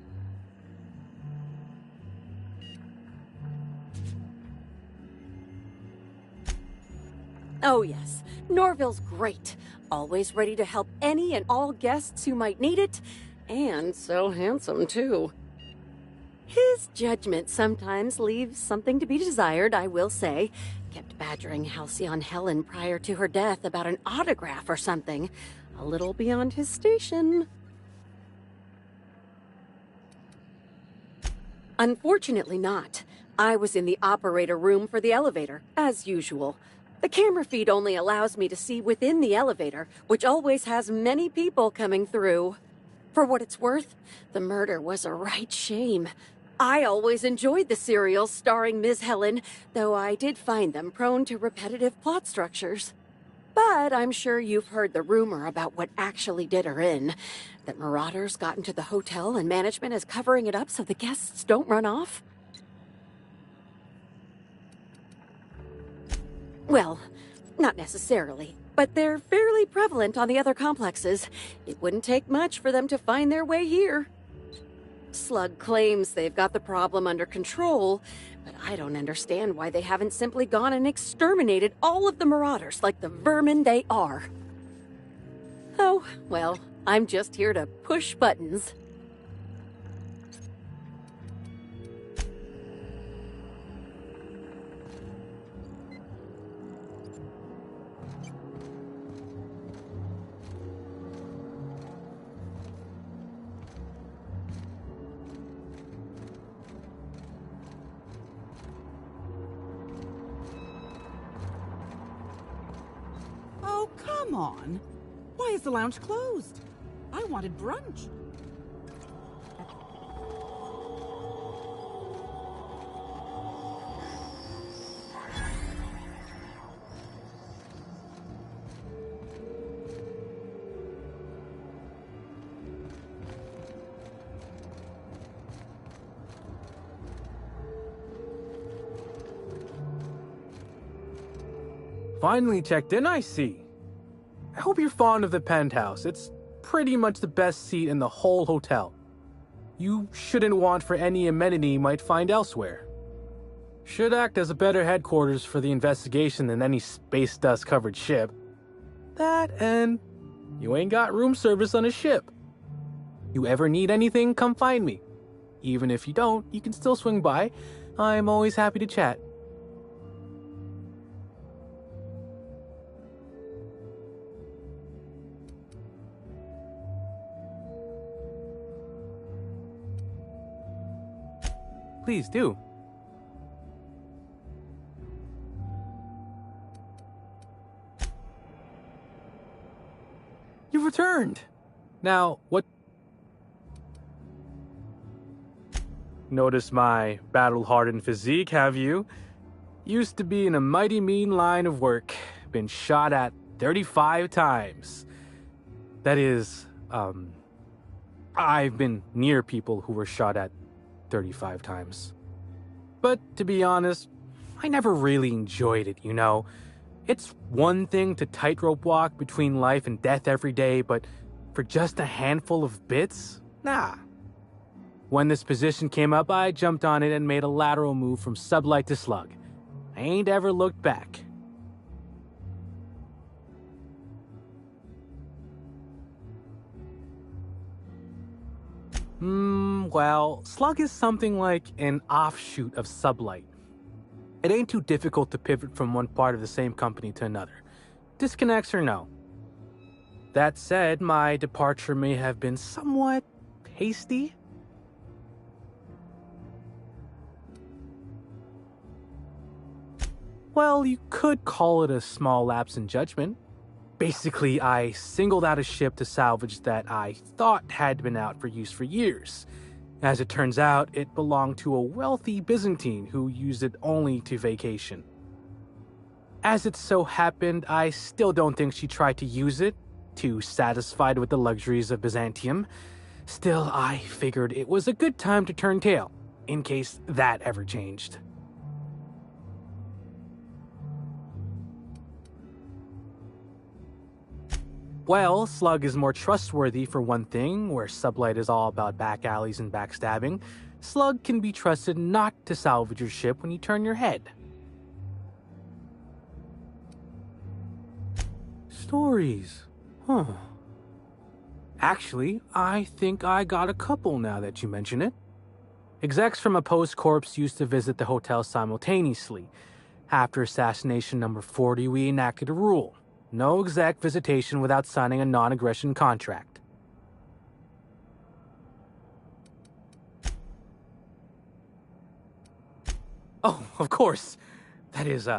Oh yes, Norville's great. Always ready to help any and all guests who might need it. And so handsome, too. His judgment sometimes leaves something to be desired, I will say. Kept badgering Halcyon Helen prior to her death about an autograph or something. A little beyond his station. Unfortunately not. I was in the operator room for the elevator, as usual. The camera feed only allows me to see within the elevator, which always has many people coming through. For what it's worth, the murder was a right shame. I always enjoyed the serials starring Ms. Helen, though I did find them prone to repetitive plot structures. But I'm sure you've heard the rumor about what actually did her in. That marauders got into the hotel and management is covering it up so the guests don't run off. Well, not necessarily, but they're fairly prevalent on the other complexes. It wouldn't take much for them to find their way here. Slug claims they've got the problem under control, but I don't understand why they haven't simply gone and exterminated all of the marauders like the vermin they are. Oh, well, I'm just here to push buttons. Oh, come on. Why is the lounge closed? I wanted brunch. Finally checked in, I see. I hope you're fond of the penthouse. It's pretty much the best seat in the whole hotel. You shouldn't want for any amenity you might find elsewhere. Should act as a better headquarters for the investigation than any space dust covered ship. That and you ain't got room service on a ship. You ever need anything, come find me. Even if you don't, you can still swing by. I'm always happy to chat. Please do. You've returned. Now, what? Notice my battle-hardened physique, have you? Used to be in a mighty mean line of work. Been shot at 35 times. That is, I've been near people who were shot at 35 times. But to be honest, I never really enjoyed it, you know? It's one thing to tightrope walk between life and death every day, but for just a handful of bits? Nah. When this position came up, I jumped on it and made a lateral move from sublight to slug. I ain't ever looked back. Well, slug is something like an offshoot of sublight. It ain't too difficult to pivot from one part of the same company to another. Disconnects or no. That said, my departure may have been somewhat hasty. Well, you could call it a small lapse in judgment. Basically, I singled out a ship to salvage that I thought had been out for use for years. As it turns out, it belonged to a wealthy Byzantine who used it only to vacation. As it so happened, I still don't think she tried to use it, too satisfied with the luxuries of Byzantium. Still, I figured it was a good time to turn tail, in case that ever changed. Well, Slug is more trustworthy for one thing, where Sublight is all about back alleys and backstabbing. Slug can be trusted not to salvage your ship when you turn your head. Stories. Huh. Actually, I think I got a couple now that you mention it. Execs from a post-corps used to visit the hotel simultaneously. After assassination number 40, we enacted a rule. No exec visitation without signing a non-aggression contract. Oh, of course. That is,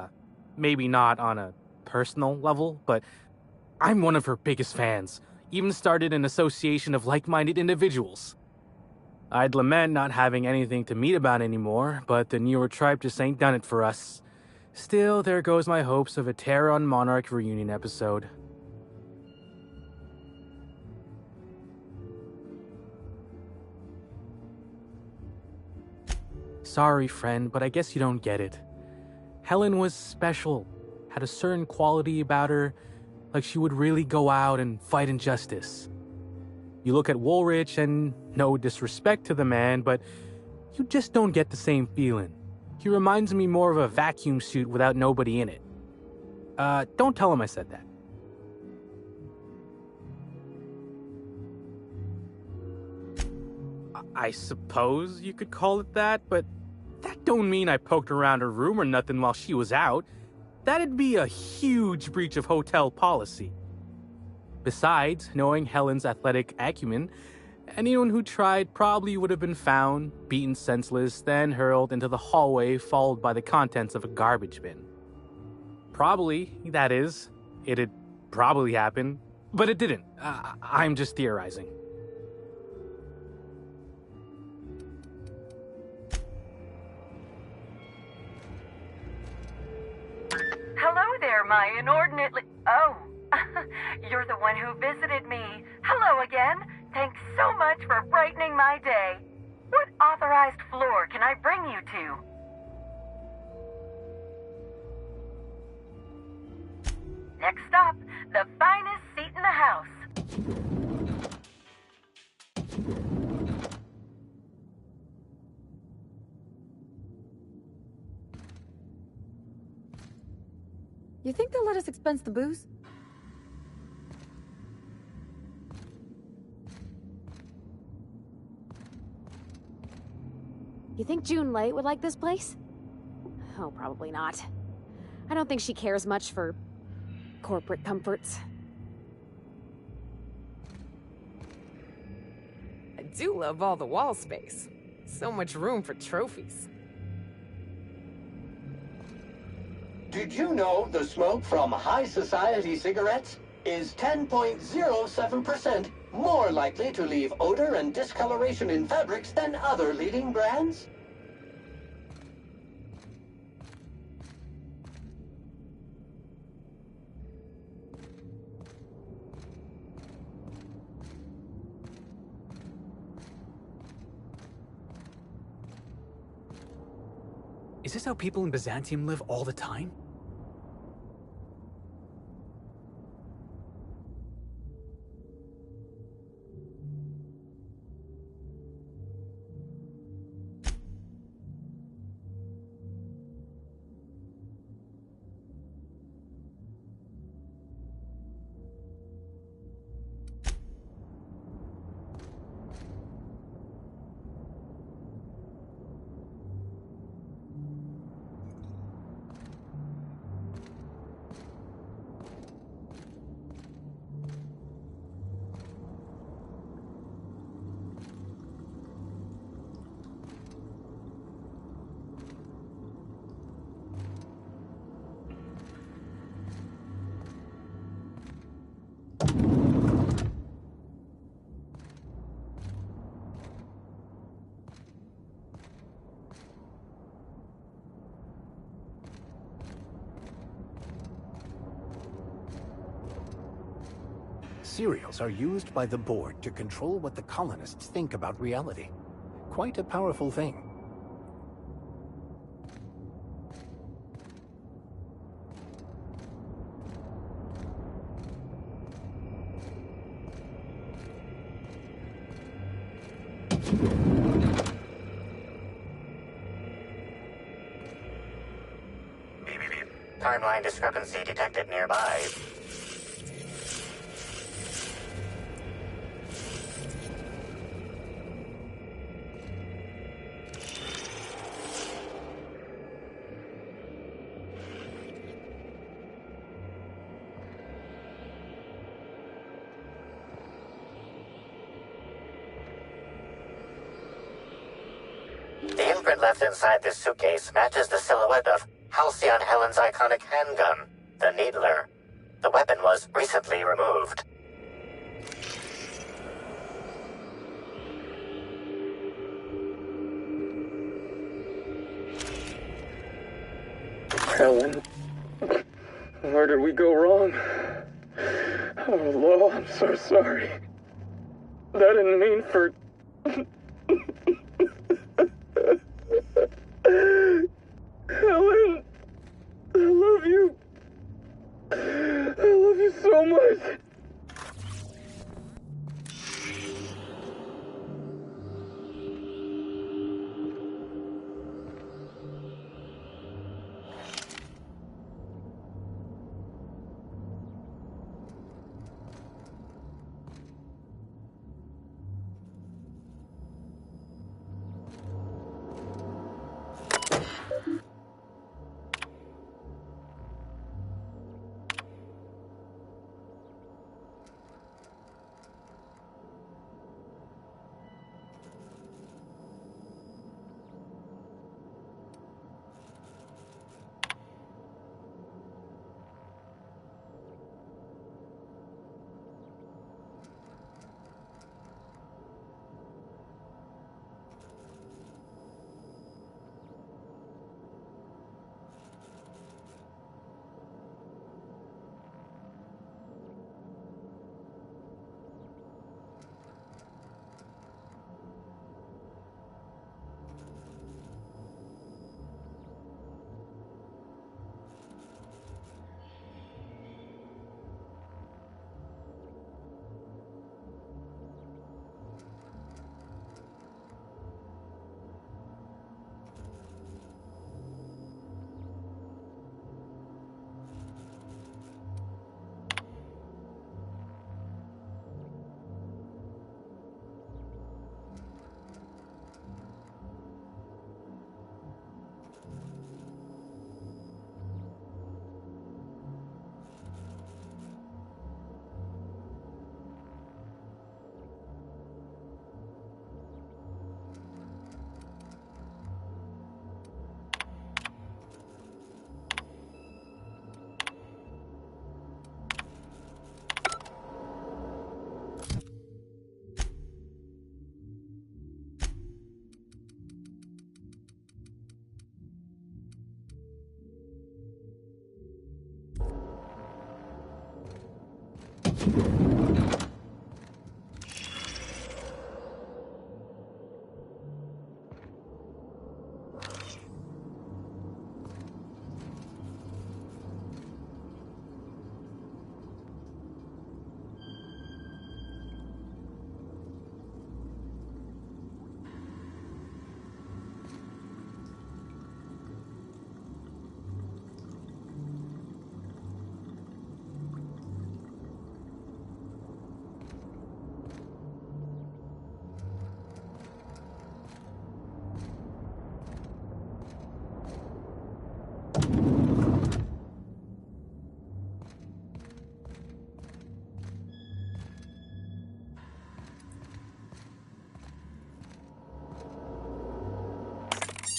maybe not on a personal level, but I'm one of her biggest fans. Even started an association of like-minded individuals. I'd lament not having anything to meet about anymore, but the newer tribe just ain't done it for us. Still, there goes my hopes of a Terran Monarch reunion episode. Sorry, friend, but I guess you don't get it. Helen was special, had a certain quality about her, like she would really go out and fight injustice. You look at Woolrich, and no disrespect to the man, but you just don't get the same feeling. He reminds me more of a vacuum suit without nobody in it. Don't tell him I said that. I suppose you could call it that, but that don't mean I poked around her room or nothing while she was out. That'd be a huge breach of hotel policy. Besides, knowing Helen's athletic acumen, anyone who tried probably would have been found, beaten senseless, then hurled into the hallway, followed by the contents of a garbage bin. Probably, that is. It'd probably happen, but it didn't. I'm just theorizing. Hello there, my inordinately... Oh, you're the one who visited me. Hello again. Thanks so much for brightening my day. What authorized floor can I bring you to? Next stop, the finest seat in the house. You think they'll let us expense the booze? You think June Light would like this place? Oh, probably not. I don't think she cares much for corporate comforts. I do love all the wall space. So much room for trophies. Did you know the smoke from high society cigarettes is 10.07% more likely to leave odor and discoloration in fabrics than other leading brands? Is this how people in Byzantium live all the time? serials are used by the board to control what the colonists think about reality. Quite a powerful thing. Timeline discrepancy detected nearby. The imprint left inside this suitcase matches the silhouette of Halcyon Helen's iconic handgun, the Needler. The weapon was recently removed. Helen, where did we go wrong? Oh, Lo, I'm so sorry. That didn't mean for... Helen, I love you. I love you so much.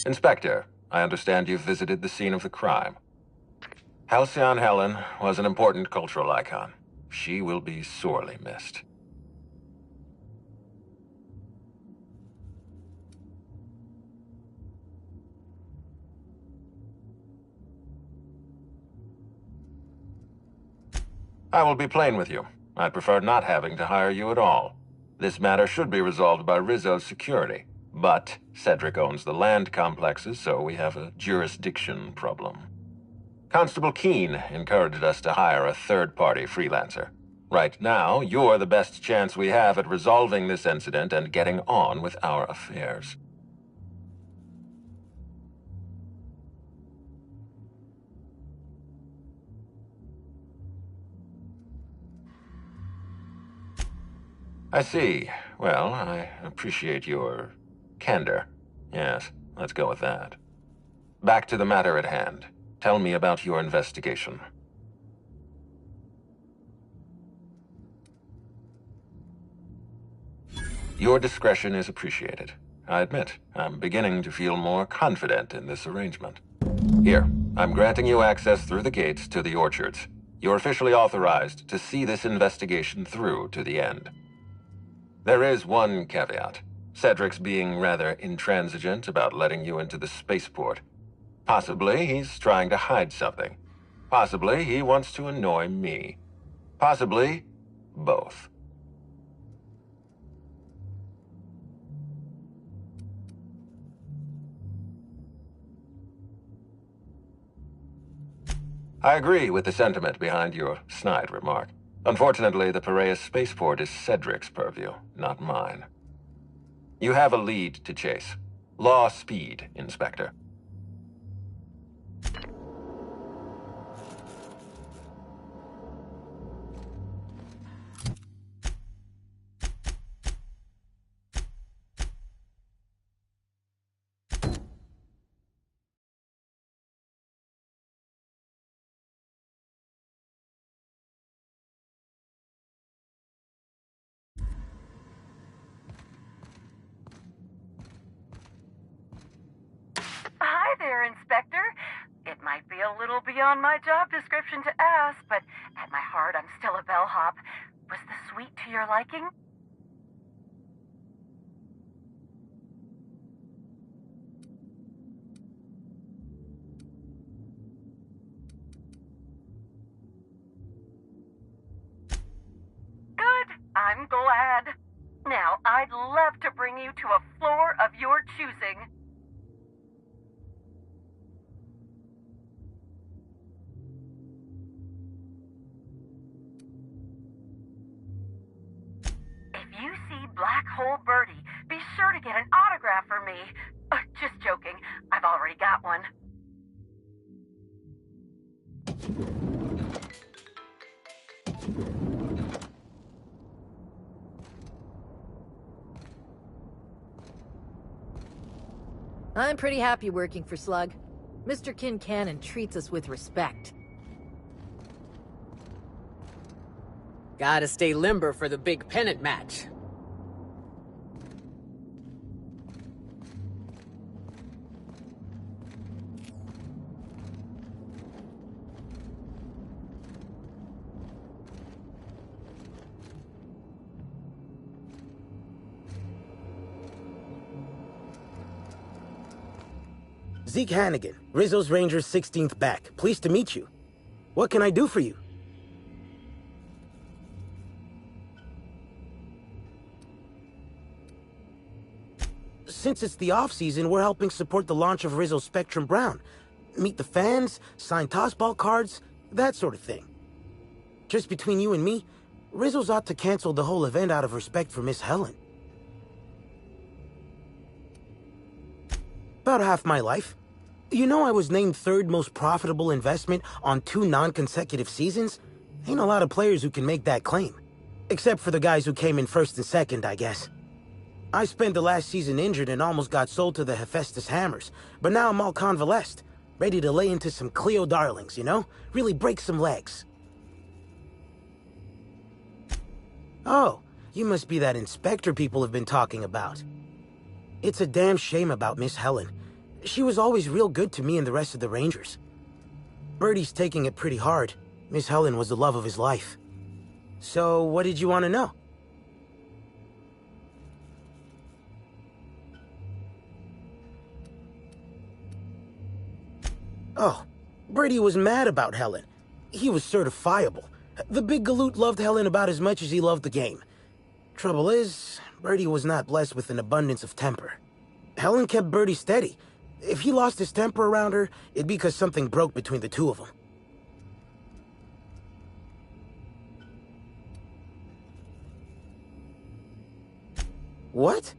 Inspector, I understand you've visited the scene of the crime. Halcyon Helen was an important cultural icon. She will be sorely missed. I will be plain with you. I'd prefer not having to hire you at all. This matter should be resolved by Rizzo's security. But Cedric owns the land complexes, so we have a jurisdiction problem. Constable Keene encouraged us to hire a third-party freelancer. Right now, you're the best chance we have at resolving this incident and getting on with our affairs. I see. Well, I appreciate your candor. Yes, let's go with that. Back to the matter at hand. Tell me about your investigation. Your discretion is appreciated. I admit, I'm beginning to feel more confident in this arrangement. Here, I'm granting you access through the gates to the orchards. You're officially authorized to see this investigation through to the end. There is one caveat. Cedric's being rather intransigent about letting you into the spaceport. Possibly he's trying to hide something. Possibly he wants to annoy me. Possibly both. I agree with the sentiment behind your snide remark. Unfortunately, the Piraeus spaceport is Cedric's purview, not mine. You have a lead to chase. Law speed, Inspector. Hi there, Inspector. It might be a little beyond my job description to ask, but at my heart, I'm still a bellhop. Was the suite to your liking? Good. I'm glad. Now, I'd love to bring you to a floor of your choosing. If you see Black Hole Birdie, be sure to get an autograph for me. Just joking. I've already got one. I'm pretty happy working for Slug. Mr. Kincannon treats us with respect. Gotta stay limber for the big pennant match. Zeke Hannigan, Rizzo's Rangers 16th back. Pleased to meet you. What can I do for you? Since it's the off-season, we're helping support the launch of Rizzo Spectrum Brown. Meet the fans, sign tossball cards, that sort of thing. Just between you and me, Rizzo's ought to cancel the whole event out of respect for Miss Helen. About half my life. You know I was named third most profitable investment on 2 non-consecutive seasons? Ain't a lot of players who can make that claim. Except for the guys who came in first and second, I guess. I spent the last season injured and almost got sold to the Hephaestus Hammers, but now I'm all convalesced, ready to lay into some Cleo darlings, you know? Really break some legs. Oh, you must be that inspector people have been talking about. It's a damn shame about Miss Helen. She was always real good to me and the rest of the Rangers. Birdie's taking it pretty hard. Miss Helen was the love of his life. So, what did you want to know? Oh, Birdie was mad about Helen. He was certifiable. The big galoot loved Helen about as much as he loved the game. Trouble is, Bertie was not blessed with an abundance of temper. Helen kept Bertie steady. If he lost his temper around her, it'd be because something broke between the two of them. What?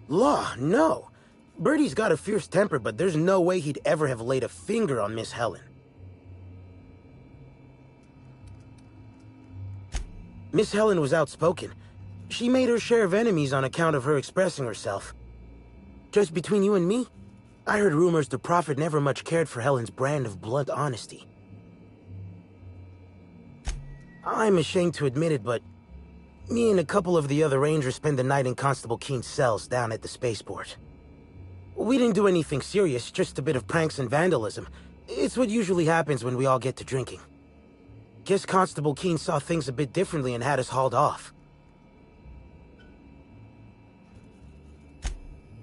Law, no. Bertie's got a fierce temper, but there's no way he'd ever have laid a finger on Miss Helen. Miss Helen was outspoken. She made her share of enemies on account of her expressing herself. Just between you and me, I heard rumors the Prophet never much cared for Helen's brand of blunt honesty. I'm ashamed to admit it, but me and a couple of the other Rangers spent the night in Constable Keen's cells down at the spaceport. We didn't do anything serious, just a bit of pranks and vandalism. It's what usually happens when we all get to drinking. Guess Constable Keen saw things a bit differently and had us hauled off.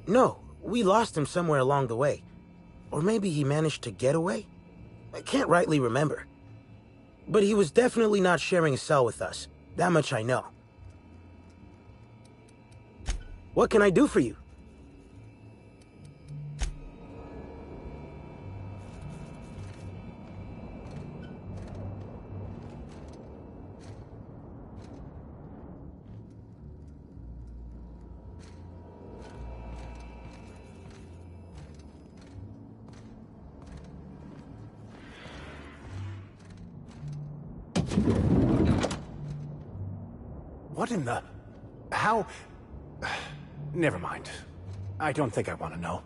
No, we lost him somewhere along the way. Or maybe he managed to get away? I can't rightly remember. But he was definitely not sharing a cell with us. That much I know. What can I do for you? What in the... How... Never mind. I don't think I want to know.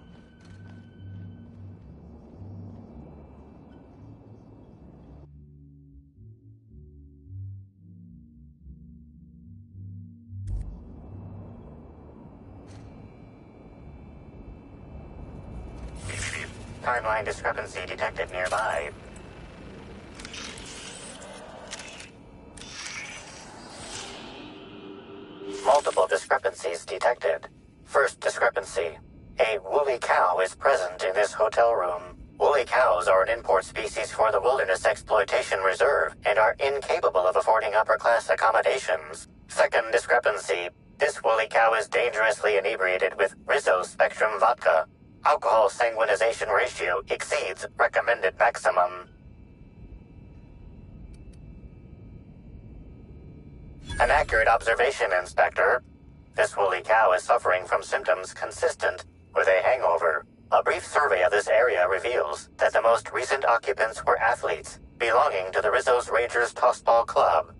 Timeline discrepancy detected nearby. Multiple discrepancies detected. First discrepancy. A woolly cow is present in this hotel room. Woolly cows are an import species for the Wilderness Exploitation Reserve and are incapable of affording upper-class accommodations. Second discrepancy. This woolly cow is dangerously inebriated with Rizzo Spectrum vodka. Alcohol sanguinization ratio exceeds recommended maximum. An accurate observation, Inspector. This woolly cow is suffering from symptoms consistent with a hangover. A brief survey of this area reveals that the most recent occupants were athletes belonging to the Rizzo's Rangers Tossball Club.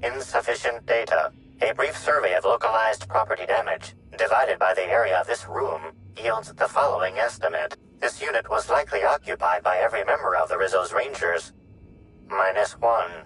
Insufficient data. A brief survey of localized property damage, divided by the area of this room, yields the following estimate. This unit was likely occupied by every member of the Rizzo's Rangers. -1.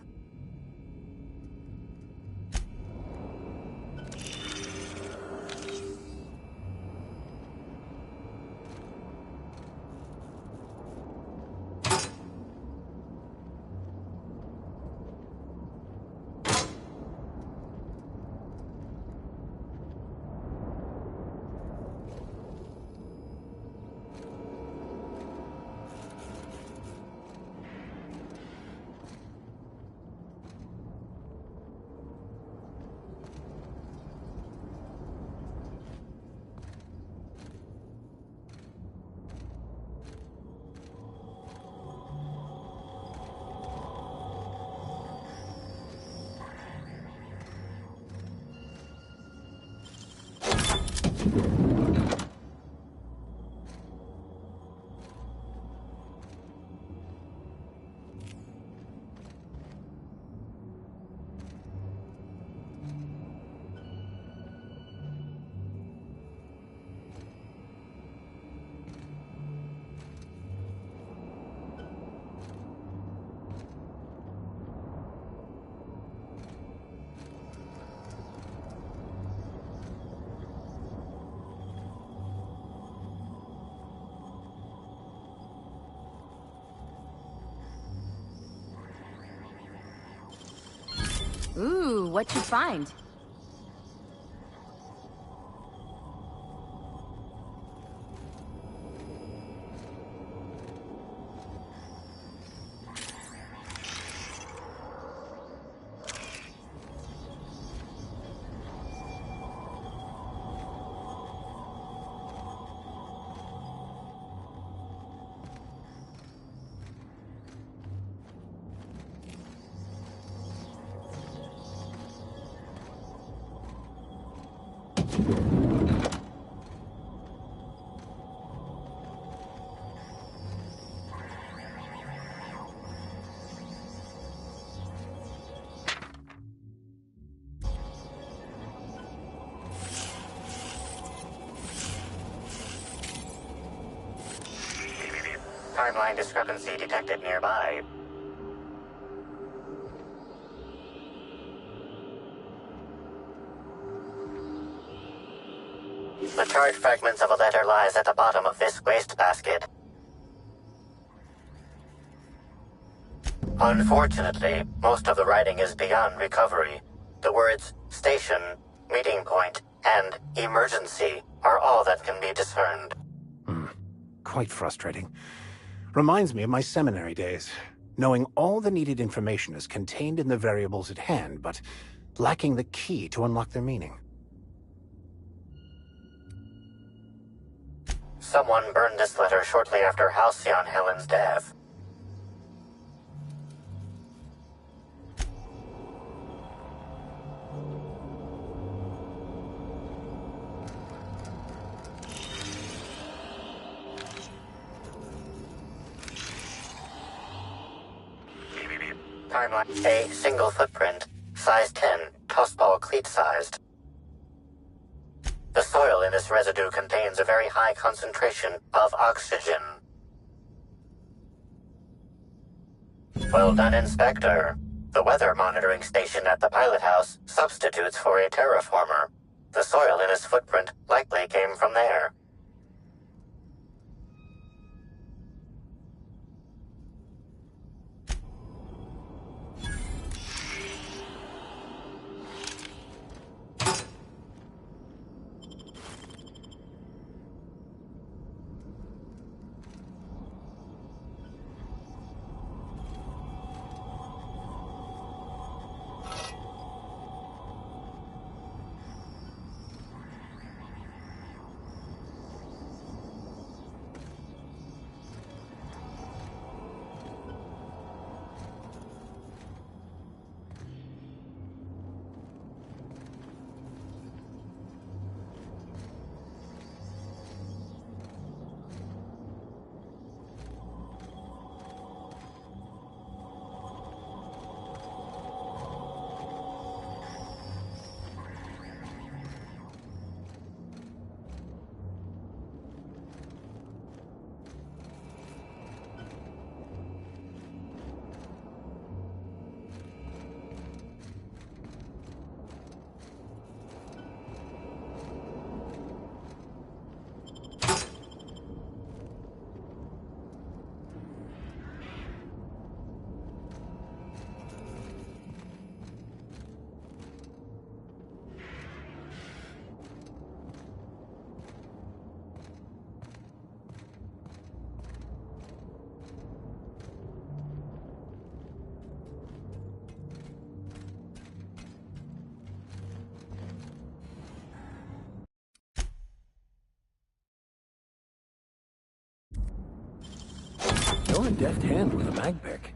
Ooh, what'd you find? Timeline discrepancy detected nearby. The charred fragments of a letter lies at the bottom of this wastebasket. Unfortunately, most of the writing is beyond recovery. The words station, meeting point, and emergency are all that can be discerned. Quite frustrating. Reminds me of my seminary days. Knowing all the needed information is contained in the variables at hand, but lacking the key to unlock their meaning. Someone burned this letter shortly after Halcyon Helen's death. Timeline. A single footprint, size 10, tossball cleat-sized. The soil in this residue contains a very high concentration of oxygen. Well done, Inspector. The weather monitoring station at the pilot house substitutes for a terraformer. The soil in his footprint likely came from there. You're a deft hand with a mag pick.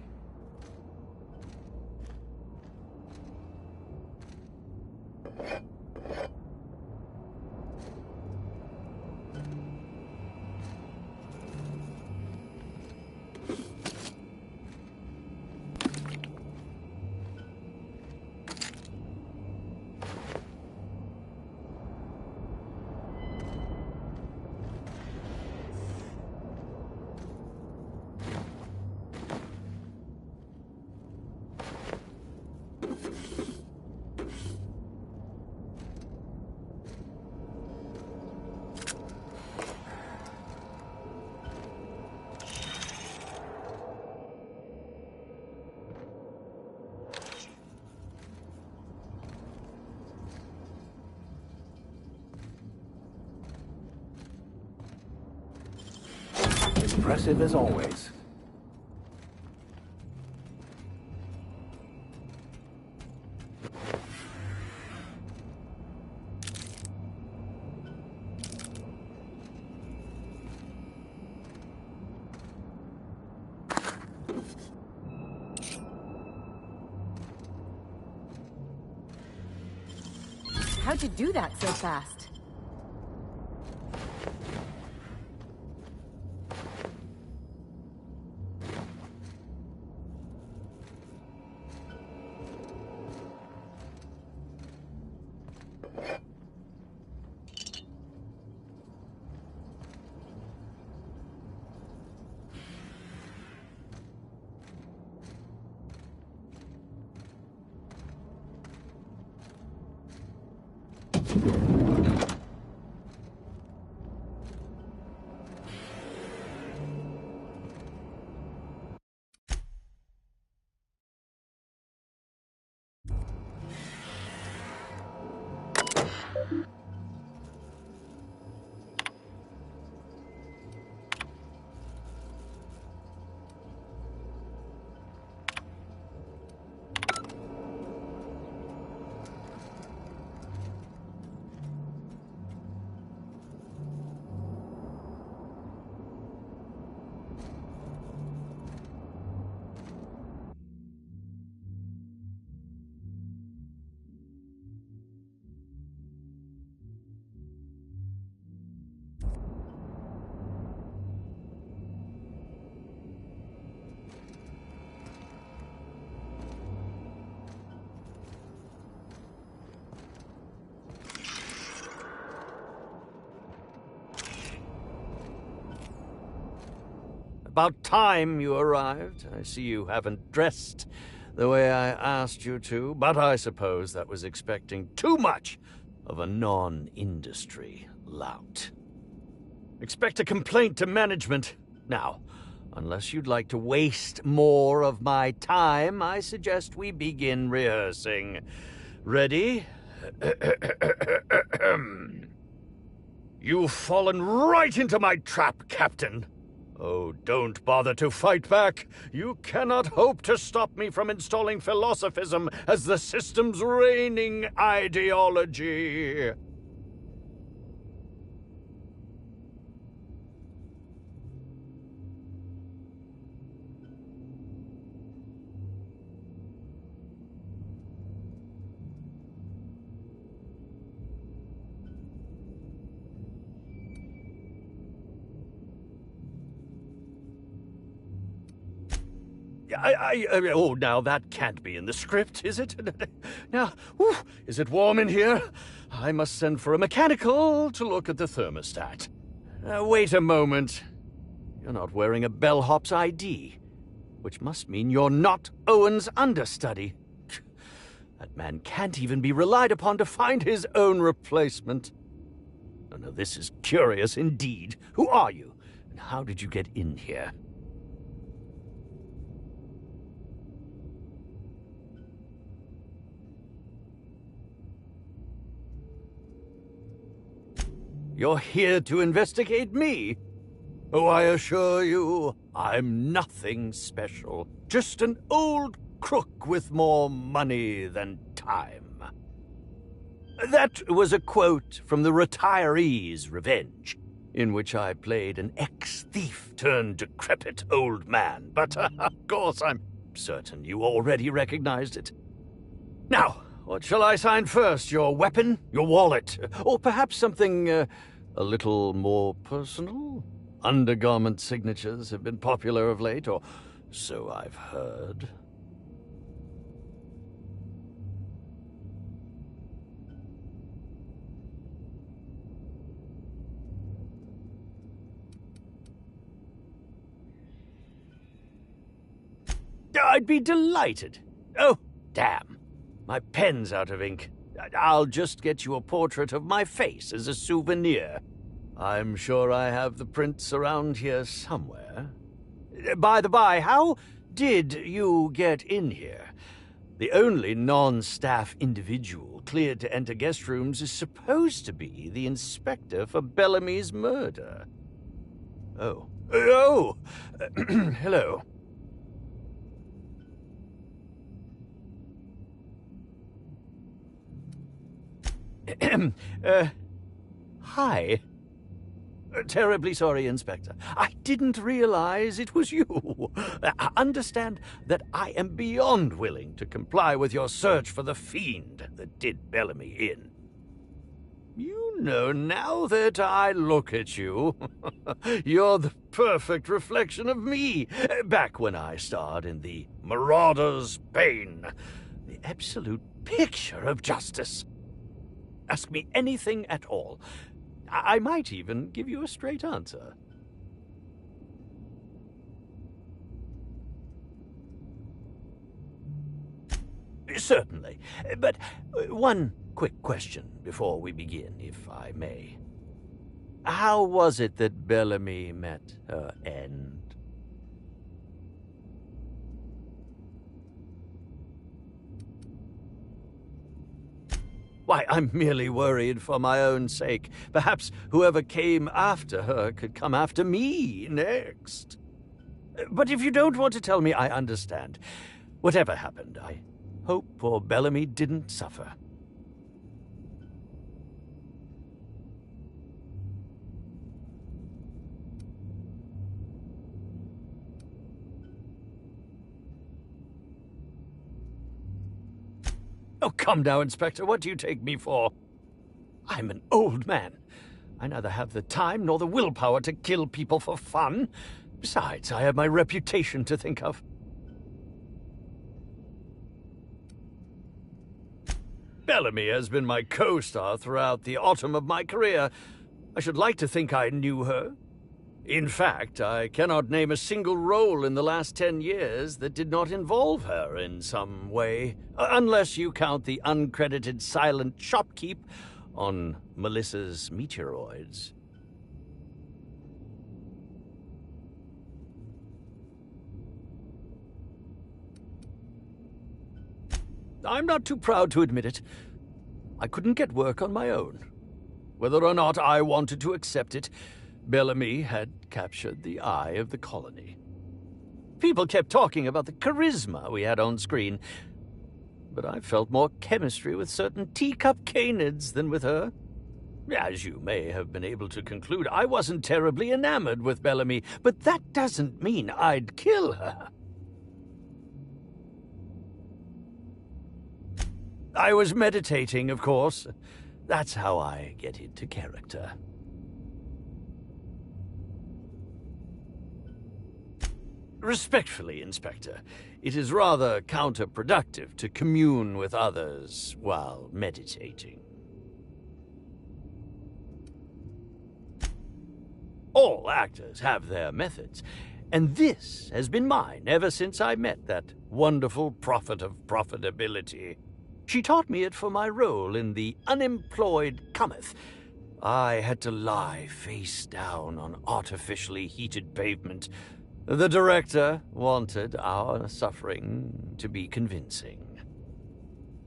Impressive as always. How'd you do that so fast? About time you arrived. I see you haven't dressed the way I asked you to, but I suppose that was expecting too much of a non-industry lout. Expect a complaint to management. Now, unless you'd like to waste more of my time, I suggest we begin rehearsing. Ready? You've fallen right into my trap, Captain. Oh, don't bother to fight back. You cannot hope to stop me from installing philosophism as the system's reigning ideology. Oh, now that can't be in the script, is it? Now, is it warm in here? I must send for a mechanical to look at the thermostat. Wait a moment. You're not wearing a bellhop's ID, which must mean you're not Owen's understudy. That man can't even be relied upon to find his own replacement. Oh, no, this is curious indeed. Who are you, and how did you get in here? You're here to investigate me? Oh, I assure you, I'm nothing special. Just an old crook with more money than time. That was a quote from The Retiree's Revenge, in which I played an ex-thief turned decrepit old man. But, of course, I'm certain you already recognized it. Now, what shall I sign first? Your weapon? Your wallet? Or perhaps something a little more personal? Undergarment signatures have been popular of late, or so I've heard. I'd be delighted. Oh, damn. My pen's out of ink. I'll just get you a portrait of my face as a souvenir. I'm sure I have the prints around here somewhere. By the by, how did you get in here? The only non-staff individual cleared to enter guest rooms is supposed to be the inspector for Bellamy's murder. Oh. Oh! Hello. Hi. Terribly sorry, Inspector. I didn't realize it was you. Understand that I am beyond willing to comply with your search for the fiend that did Bellamy in. You know, now that I look at you, you're the perfect reflection of me, back when I starred in The Marauder's Bane, the absolute picture of justice. Ask me anything at all. I might even give you a straight answer. Certainly. But one quick question before we begin, if I may. How was it that Bellamy met her end? Why, I'm merely worried for my own sake. Perhaps whoever came after her could come after me next. But if you don't want to tell me, I understand. Whatever happened, I hope poor Bellamy didn't suffer. Oh, come now, Inspector. What do you take me for? I'm an old man. I neither have the time nor the willpower to kill people for fun. Besides, I have my reputation to think of. Bellamy has been my co-star throughout the autumn of my career. I should like to think I knew her. In fact, I cannot name a single role in the last 10 years that did not involve her in some way, unless you count the uncredited silent shopkeep on Melissa's Meteoroids. I'm not too proud to admit it. I couldn't get work on my own. Whether or not I wanted to accept it, Bellamy had captured the eye of the colony. People kept talking about the charisma we had on screen, but I felt more chemistry with certain teacup canids than with her. As you may have been able to conclude, I wasn't terribly enamored with Bellamy, but that doesn't mean I'd kill her. I was meditating, of course. That's how I get into character. Respectfully, Inspector, it is rather counterproductive to commune with others while meditating. All actors have their methods, and this has been mine ever since I met that wonderful prophet of profitability. She taught me it for my role in The Unemployed Cometh. I had to lie face down on artificially heated pavement. The director wanted our suffering to be convincing.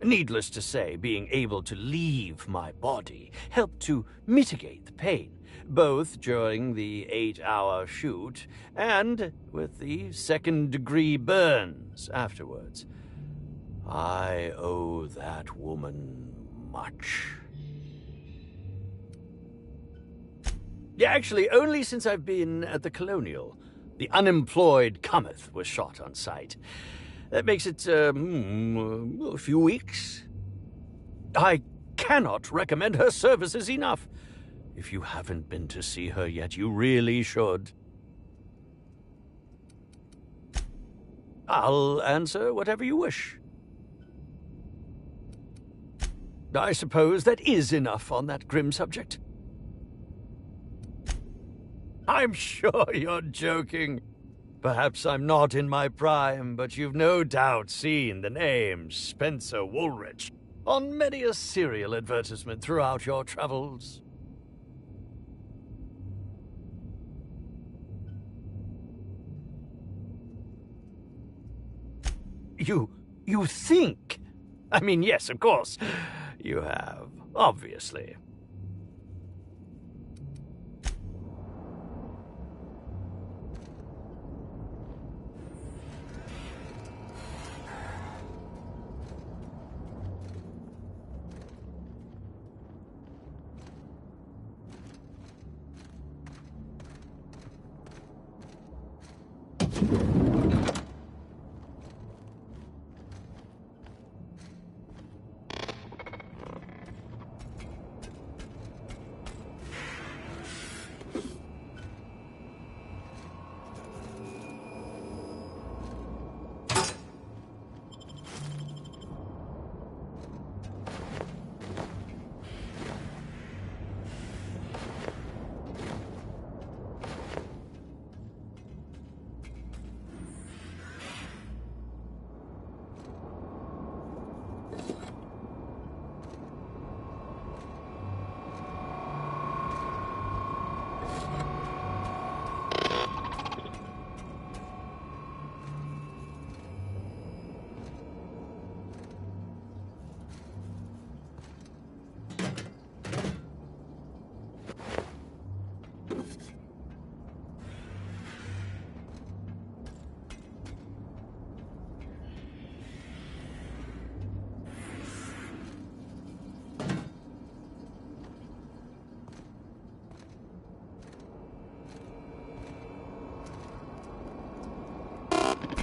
Needless to say, being able to leave my body helped to mitigate the pain, both during the 8-hour shoot and with the second-degree burns afterwards. I owe that woman much. Yeah, actually, only since I've been at the Colonial. The Unemployed Cometh was shot on site. That makes it, a few weeks. I cannot recommend her services enough. If you haven't been to see her yet, you really should. I'll answer whatever you wish. I suppose that is enough on that grim subject. I'm sure you're joking. Perhaps I'm not in my prime, but you've no doubt seen the name Spencer Woolrich on many a serial advertisement throughout your travels. You think? I mean, yes, of course. You have, obviously.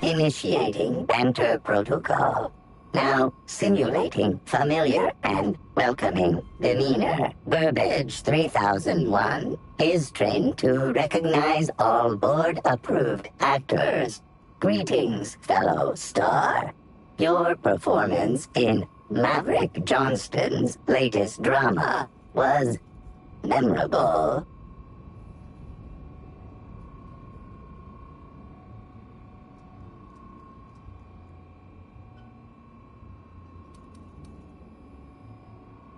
Initiating banter protocol. Now simulating familiar and welcoming demeanor. Burbage 3001 is trained to recognize all board-approved actors. Greetings, fellow star. Your performance in Maverick Johnston's latest drama was memorable.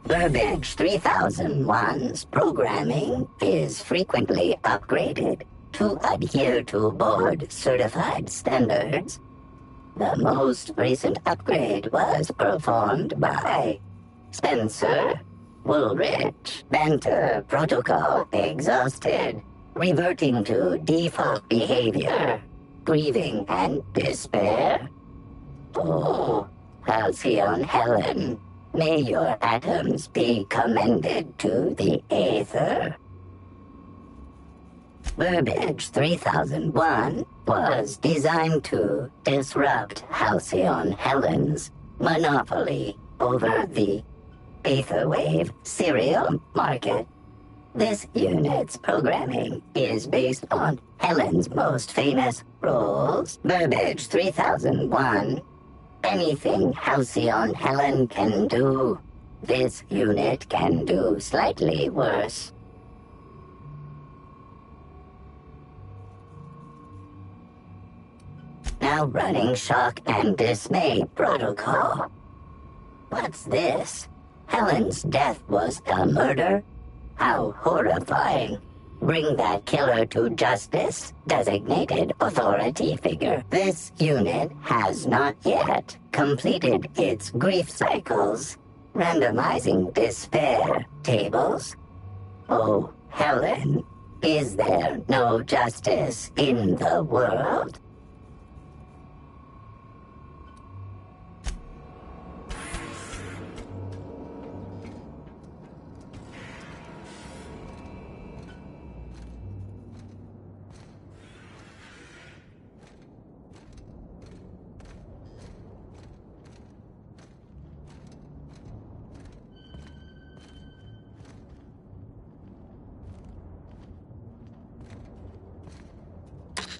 Burbage 3001's programming is frequently upgraded to adhere to board-certified standards. The most recent upgrade was performed by Spencer Woolrich. Banter protocol exhausted, reverting to default behavior, grieving and despair. Oh, Halcyon Helen. May your atoms be commended to the Aether. Burbage 3001 was designed to disrupt Halcyon Helen's monopoly over the Aetherwave serial market. This unit's programming is based on Helen's most famous roles. Burbage 3001. Anything Halcyon Helen can do, this unit can do slightly worse. Now running shock and dismay protocol. What's this? Helen's death was a murder? How horrifying. Bring that killer to justice, designated authority figure. This unit has not yet completed its grief cycles. Randomizing despair tables. Oh, Helen, is there no justice in the world?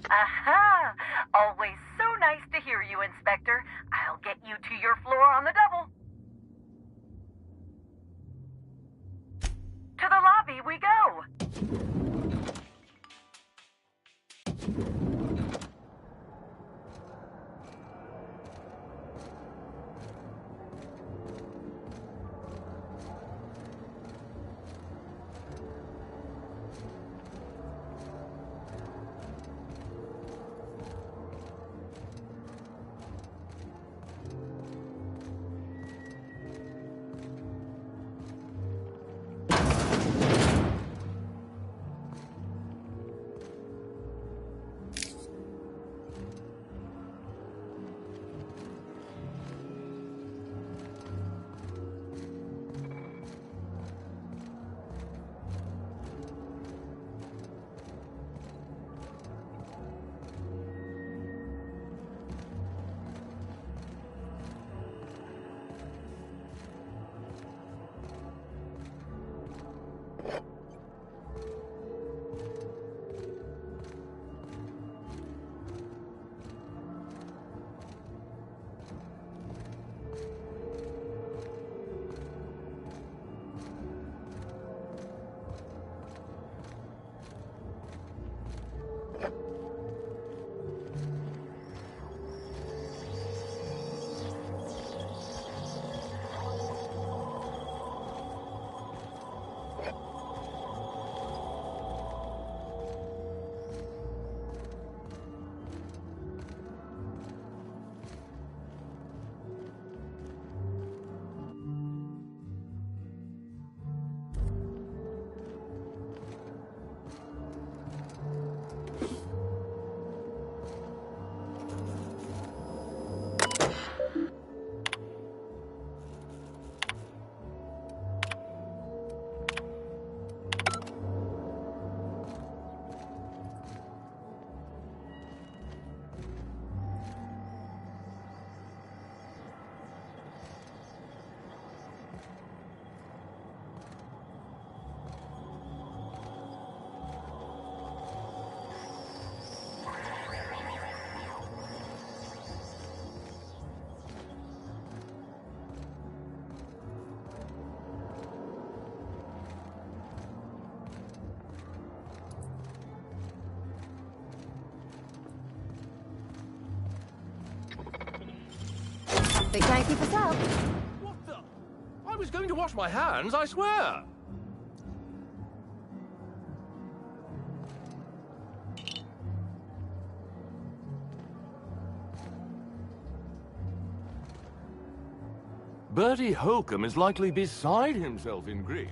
Aha! Always so nice to hear you, Inspector. I'll get you to your floor on the double. To the lobby we go. They can't keep us out. What the? I was going to wash my hands, I swear! Bertie Holcomb is likely beside himself in grief.